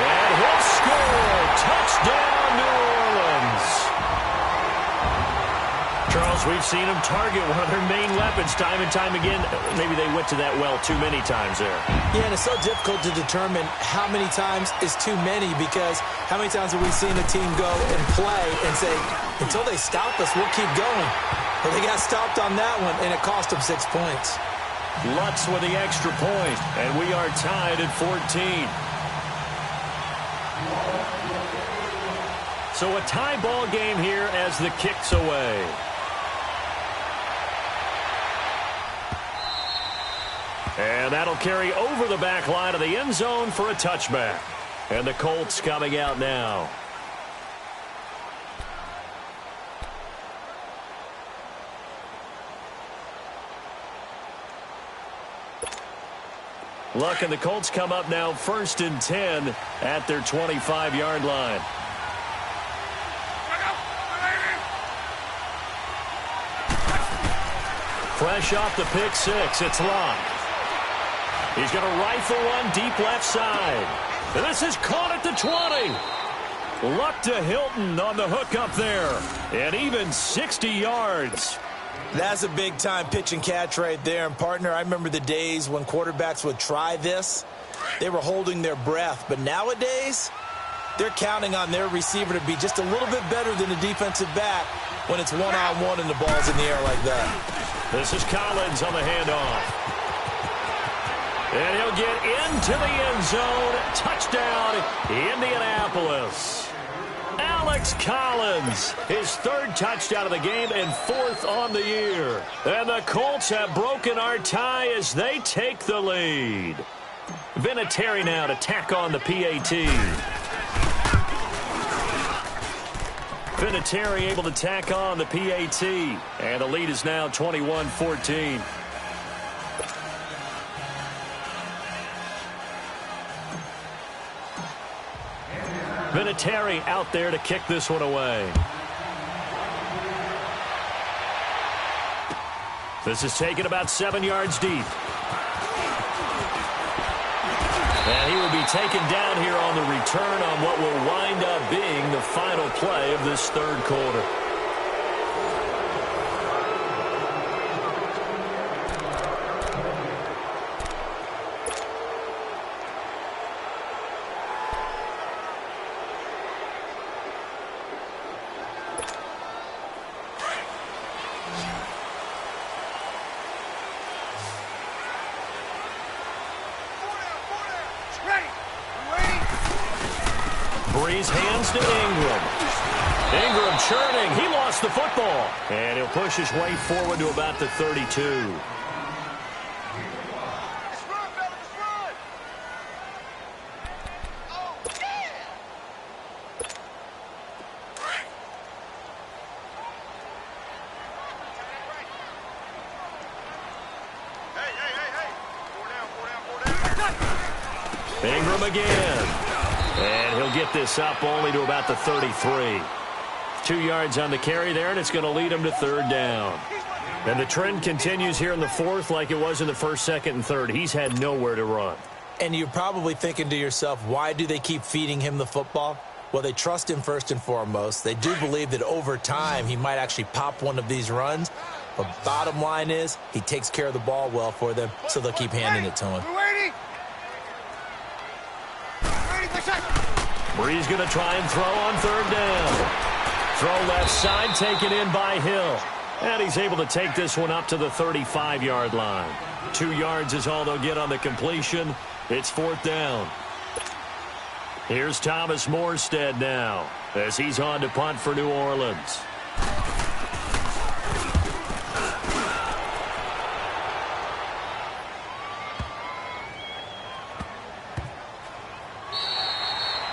And he'll score. Touchdown, New Orleans. Charles, we've seen him target one of their main weapons time and time again. Maybe they went to that well too many times there.
Yeah, and it's so difficult to determine how many times is too many, because how many times have we seen a team go and play and say, until they stop us, we'll keep going. Well, they got stopped on that one, and it cost them 6 points.
Lutz with the extra point, and we are tied at 14. So a tie ball game here as the kick's away. And that'll carry over the back line of the end zone for a touchback. And the Colts coming out now. Luck and the Colts come up now 1st and 10 at their 25-yard line. Fresh off the pick six, it's Luck. He's going to rifle one deep left side. And this is caught at the 20. Luck to Hilton on the hook up there. And even 60 yards.
That's a big-time pitch and catch right there. And, partner, I remember the days when quarterbacks would try this. They were holding their breath. But nowadays, they're counting on their receiver to be just a little bit better than the defensive back when it's one-on-one and the ball's in the air like that.
This is Collins on the handoff. And he'll get into the end zone. Touchdown, Indianapolis. Alex Collins, his 3rd touchdown of the game and 4th on the year. And the Colts have broken our tie as they take the lead. Vinatieri now to tack on the PAT. Vinatieri able to tack on the PAT. And the lead is now 21-14. Vinatieri out there to kick this one away. This is taken about 7 yards deep. And he will be taken down here on the return on what will wind up being the final play of this 3rd quarter. Breeze hands to Ingram. Ingram churning. He lost the football. And he'll push his way forward to about the 32. Ingram again. And he'll get this up only to about the 33. 2 yards on the carry there, and it's going to lead him to third down. And the trend continues here in the fourth like it was in the first, second, and third. He's had nowhere to run.
And you're probably thinking to yourself, why do they keep feeding him the football? Well, they trust him first and foremost. They do believe that over time he might actually pop one of these runs. But bottom line is he takes care of the ball well for them, so they'll keep handing it to him.
Bree's going to try and throw on third down. Throw left side, taken in by Hill. And he's able to take this one up to the 35-yard line. 2 yards is all they'll get on the completion. It's fourth down. Here's Thomas Morstead now as he's on to punt for New Orleans.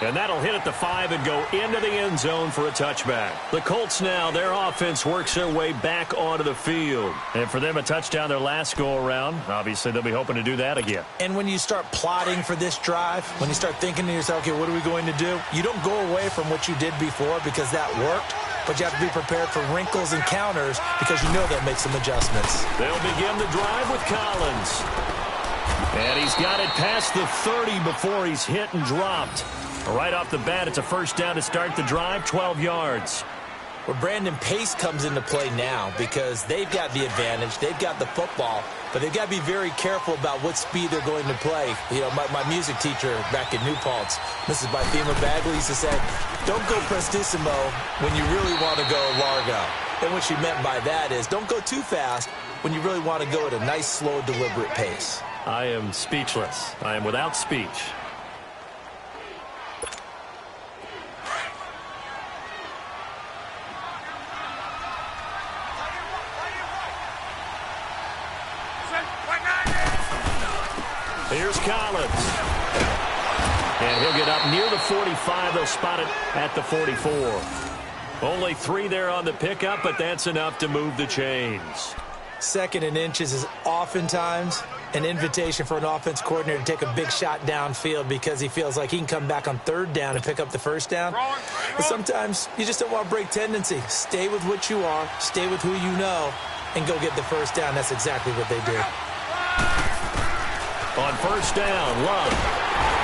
And that'll hit at the 5 and go into the end zone for a touchback. The Colts now, their offense works their way back onto the field. And for them, a touchdown their last go-around. Obviously, they'll be hoping to do that again.
And when you start plotting for this drive, when you start thinking to yourself, okay, what are we going to do? You don't go away from what you did before because that worked. But you have to be prepared for wrinkles and counters because you know they'll make some adjustments.
They'll begin the drive with Collins. And he's got it past the 30 before he's hit and dropped. Right off the bat, it's a first down to start the drive, 12 yards.
Well, Brandon, pace comes into play now because they've got the advantage. They've got the football, but they've got to be very careful about what speed they're going to play. You know, my music teacher back at New Paltz, Mrs. Bythema Bagley, used to say, don't go prestissimo when you really want to go largo. And what she meant by that is don't go too fast when you really want to go at a nice, slow, deliberate pace.
I am speechless. I am without speech. Here's Collins. And he'll get up near the 45. They'll spot it at the 44. Only 3 there on the pickup, but that's enough to move the chains.
Second and inches is oftentimes an invitation for an offense coordinator to take a big shot downfield because he feels like he can come back on third down and pick up the first down. But sometimes you just don't want to break tendency. Stay with what you are, stay with who you know, and go get the first down. That's exactly what they did.
On first down, Love.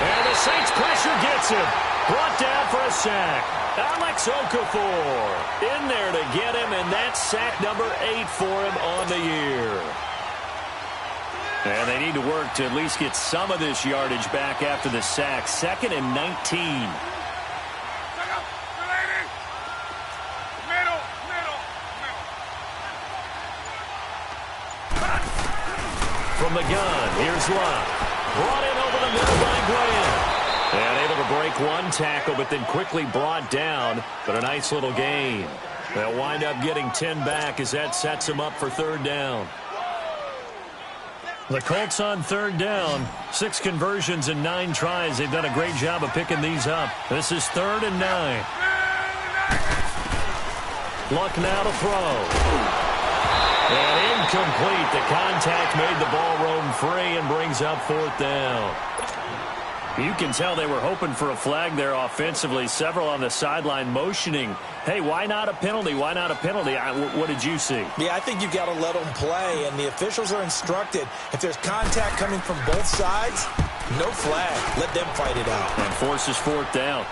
And the Saints pressure gets him. Brought down for a sack. Alex Okafor in there to get him, and that's sack number 8 for him on the year. And they need to work to at least get some of this yardage back after the sack. 2nd and 19. From the gun, here's Love. Brought in over the middle by Graham. And able to break one tackle, but then quickly brought down. But a nice little gain. They'll wind up getting 10 back as that sets them up for third down. The Colts on third down. 6 conversions and 9 tries. They've done a great job of picking these up. This is 3rd and 9. Luck now to throw. And incomplete. The contact made the ball roam free and brings up 4th down. You can tell they were hoping for a flag there offensively. Several on the sideline motioning, hey, why not a penalty? Why not a penalty? What did you see?
Yeah, I think you've got to let them play, and the officials are instructed. If there's contact coming from both sides, no flag. Let them fight it out.
And forces 4th down.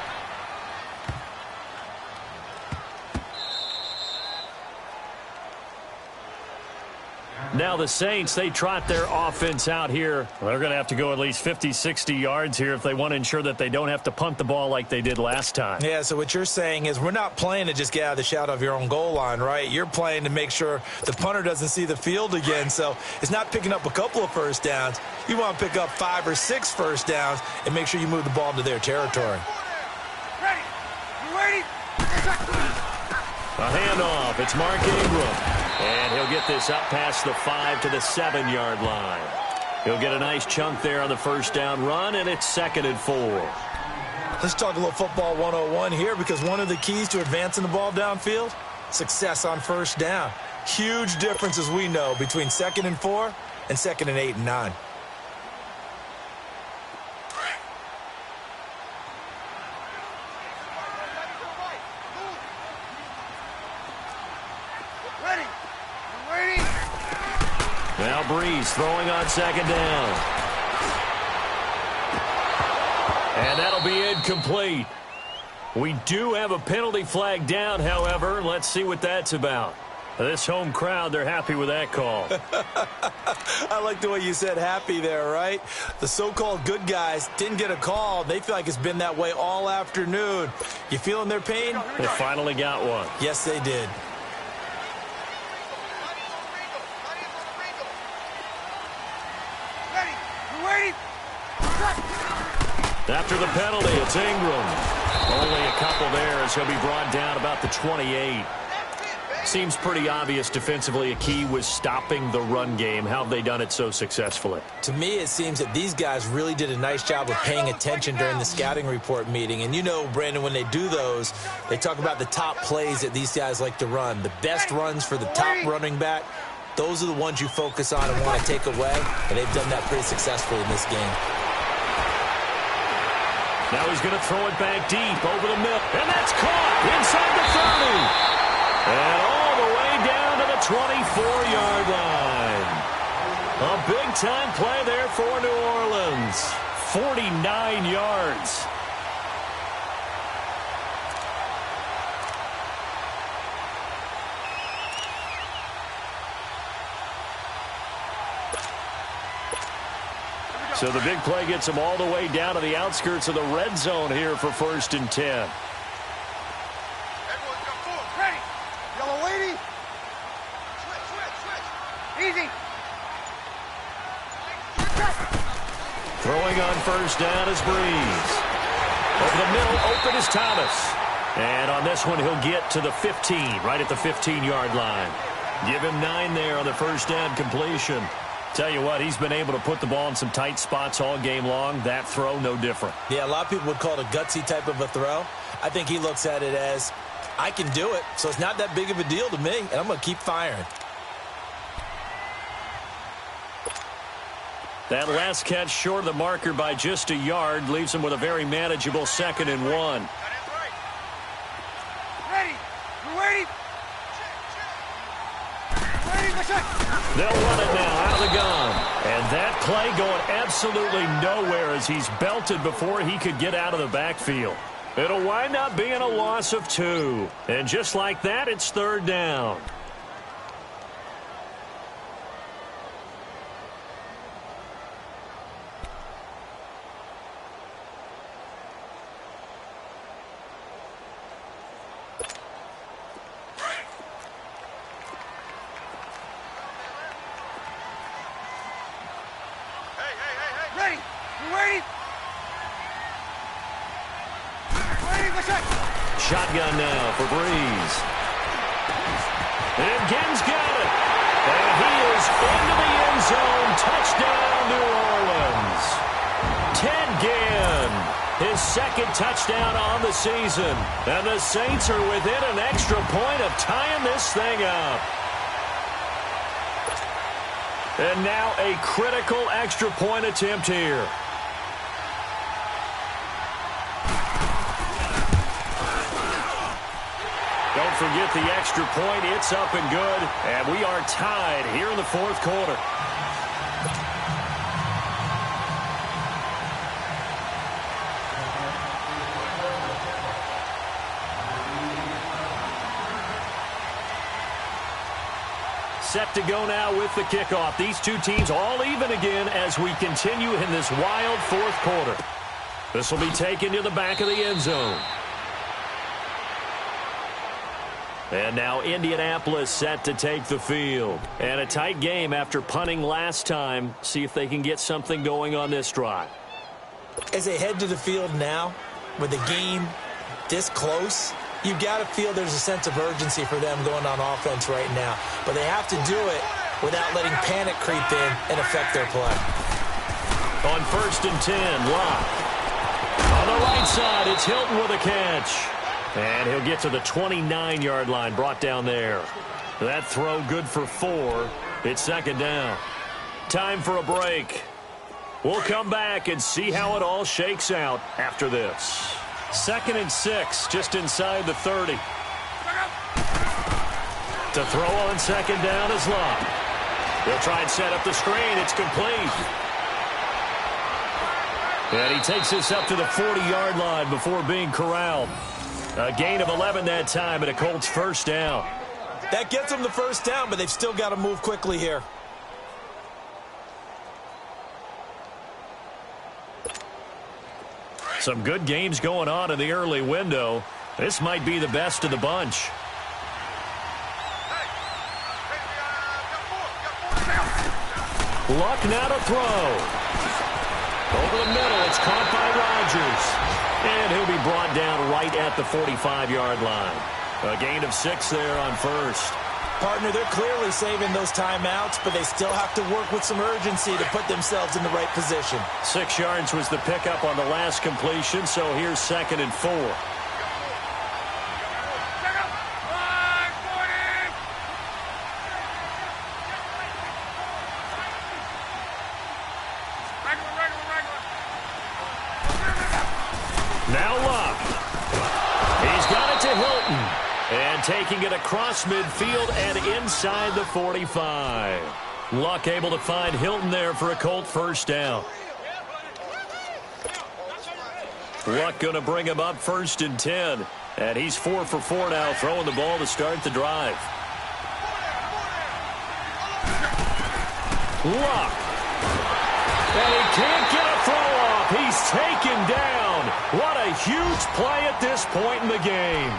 Now the Saints, they trot their offense out here. They're going to have to go at least 50, 60 yards here if they want to ensure that they don't have to punt the ball like they did last time.
Yeah, so what you're saying is we're not playing to just get out of the shadow of your own goal line, right? You're playing to make sure the punter doesn't see the field again. So it's not picking up a couple of first downs. You want to pick up 5 or 6 first downs and make sure you move the ball into their territory.
Ready? You ready?
A handoff. It's Mark Ingram. And he'll get this up past the 5 to the 7-yard line. He'll get a nice chunk there on the first down run, and it's 2nd and 4.
Let's talk a little football 101 here, because one of the keys to advancing the ball downfield, success on first down. Huge difference, as we know, between 2nd and 4 and 2nd and 8 and 9.
Breeze throwing on second down. And that'll be incomplete. We do have a penalty flag down, however. Let's see what that's about. This home crowd, they're happy with that call.
I like the way you said happy there, right? The so-called good guys didn't get a call. They feel like it's been that way all afternoon. You feeling their pain?
They finally got one.
Yes, they did.
After the penalty, it's Ingram. Only a couple there as he'll be brought down about the 28. Seems pretty obvious defensively a key was stopping the run game. How have they done it so successfully?
To me, it seems that these guys really did a nice job of paying attention during the scouting report meeting. And you know, Brandon, when they do those, they talk about the top plays that these guys like to run. The best runs for the top running back, those are the ones you focus on and want to take away. And they've done that pretty successfully in this game.
Now he's going to throw it back deep over the middle. And that's caught inside the 30. And all the way down to the 24-yard line. A big-time play there for New Orleans. 49 yards. So the big play gets him all the way down to the outskirts of the red zone here for 1st and 10.
Everyone come forward. Ready. Yellow lady. Switch. Easy.
Throwing on 1st down is Breeze. Over the middle, open is Thomas. And on this one, he'll get to the 15, right at the 15-yard line. Give him 9 there on the 1st down completion. Tell you what, he's been able to put the ball in some tight spots all game long. That throw, no different.
Yeah, a lot of people would call it a gutsy type of a throw. I think he looks at it as, I can do it, so it's not that big of a deal to me, and I'm going to keep firing.
That last catch short of the marker by just a yard leaves him with a very manageable 2nd and 1.
Ready. You ready?
They'll run it now out of the gun. And that play going absolutely nowhere as he's belted before he could get out of the backfield. It'll wind up being a loss of 2. And just like that, it's 3rd down.
Ready. You ready?
Shotgun now for Breeze. And Ginn's got it. And he is into the end zone. Touchdown, New Orleans. Ted Ginn, his 2nd touchdown on the season. And the Saints are within an extra point of tying this thing up. And now a critical extra point attempt here. Don't forget the extra point. It's up and good. And we are tied here in the 4th quarter. Set to go now with the kickoff. These two teams all even again as we continue in this wild 4th quarter. This will be taken to the back of the end zone. And now Indianapolis set to take the field. And a tight game after punting last time. See if they can get something going on this drive.
As they head to the field now, with the game this close, you've got to feel there's a sense of urgency for them going on offense right now. But they have to do it without letting panic creep in and affect their play.
On 1st and 10, Locke. On the right side, it's Hilton with a catch. And he'll get to the 29-yard line, brought down there. That throw good for 4. It's 2nd down. Time for a break. We'll come back and see how it all shakes out after this. 2nd and 6, just inside the 30. To throw on 2nd down is Locke. They'll try and set up the screen. It's complete. And he takes this up to the 40-yard line before being corralled. A gain of 11 that time, and a Colts first down.
That gets them the first down, but they've still got to move quickly here.
Some good games going on in the early window. This might be the best of the bunch. Luck now to throw. Over the middle, it's caught by Rodgers. And he'll be brought down right at the 45-yard line. A gain of 6 there on first.
Partner, they're clearly saving those timeouts, but they still have to work with some urgency to put themselves in the right position.
6 yards was the pickup on the last completion, so here's 2nd and 4. Now Luck. He's got it to Hilton. And taking it across midfield and inside the 45. Luck able to find Hilton there for a Colt first down. Luck going to bring him up 1st and 10. And he's 4 for 4 now, throwing the ball to start the drive. Luck. And he can't get a throw off. He's taken down. What a huge play at this point in the game.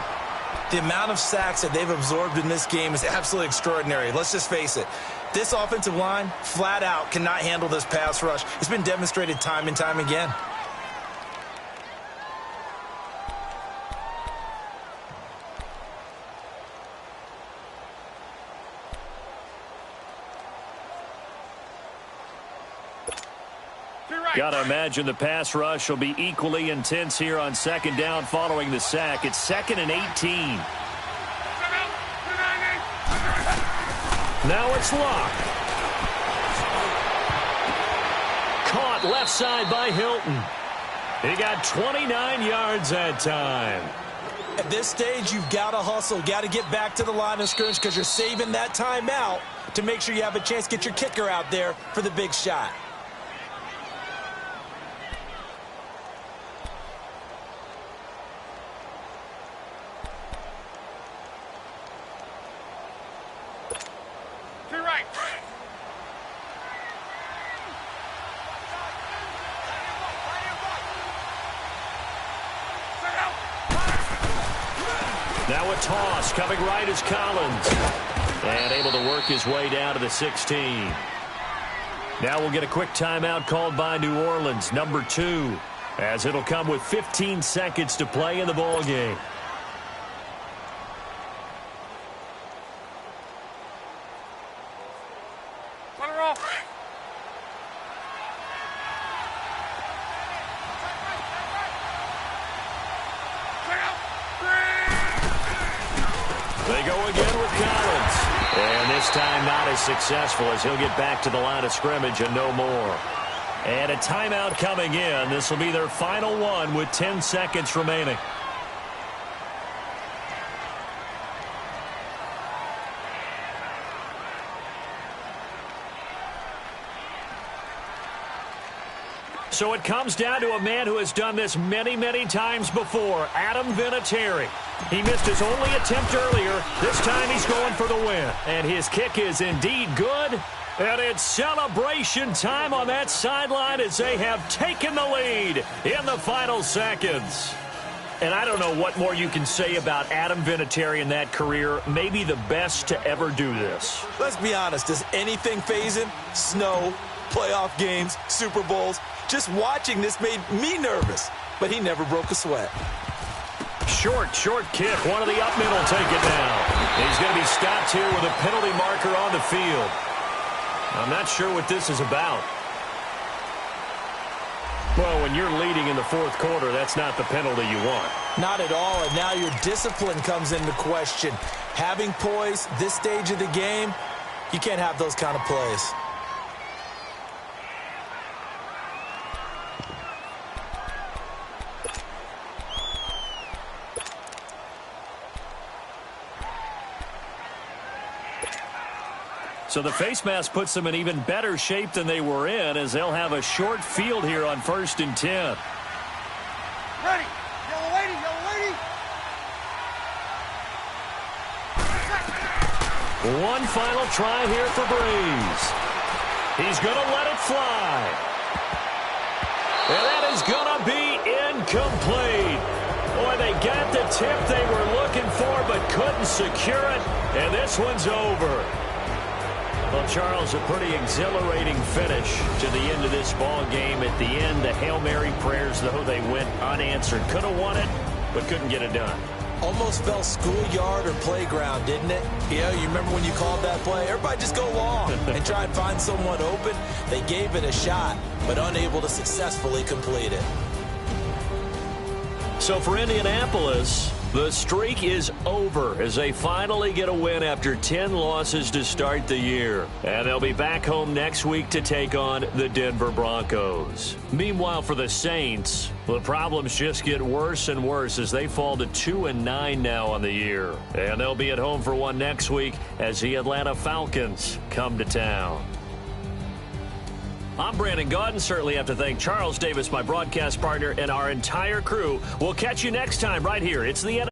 The amount of sacks that they've absorbed in this game is absolutely extraordinary. Let's just face it. This offensive line, flat out, cannot handle this pass rush. It's been demonstrated time and time again.
Got to imagine the pass rush will be equally intense here on 2nd down following the sack. It's 2nd and 18. Now it's Luck. Caught left side by Hilton. He got 29 yards that time.
At this stage, you've got to hustle. Got to get back to the line of scrimmage because you're saving that timeout to make sure you have a chance to get your kicker out there for the big shot.
Now a toss coming right is Collins. And able to work his way down to the 16. Now we'll get a quick timeout called by New Orleans, number 2, as it'll come with 15 seconds to play in the ball game. They go again with Collins. And this time not as successful as he'll get back to the line of scrimmage and no more. And a timeout coming in. This will be their final one with 10 seconds remaining. So it comes down to a man who has done this many, many times before, Adam Vinatieri. He missed his only attempt earlier. This time he's going for the win. And his kick is indeed good. And it's celebration time on that sideline as they have taken the lead in the final seconds. And I don't know what more you can say about Adam Vinatieri in that career. Maybe the best to ever do this.
Let's be honest. Does anything faze him? Snow, playoff games, Super Bowls. Just watching this made me nervous. But he never broke a sweat.
Short kick. One of the up middle take it down. He's going to be stopped here with a penalty marker on the field. I'm not sure what this is about. Well, when you're leading in the fourth quarter, that's not the penalty you want.
Not at all, and now your discipline comes into question. Having poise this stage of the game, you can't have those kind of plays.
So the face mask puts them in even better shape than they were in, as they'll have a short field here on 1st and 10.
Ready. Yellow lady, yellow lady.
One final try here for Breeze. He's going to let it fly. And that is going to be incomplete. Boy, they got the tip they were looking for but couldn't secure it, and this one's over. Well, Charles, a pretty exhilarating finish to the end of this ball game. At the end, the Hail Mary prayers, though, they went unanswered. Could have won it, but couldn't get it done.
Almost felt schoolyard or playground, didn't it? You know, you remember when you called that play? Everybody just go long and try and find someone open. They gave it a shot, but unable to successfully complete it.
So for Indianapolis, the streak is over as they finally get a win after 10 losses to start the year. And they'll be back home next week to take on the Denver Broncos. Meanwhile, for the Saints, the problems just get worse and worse as they fall to 2-9 now on the year. And they'll be at home for one next week as the Atlanta Falcons come to town. I'm Brandon Gaudin. Certainly have to thank Charles Davis, my broadcast partner, and our entire crew. We'll catch you next time right here. It's the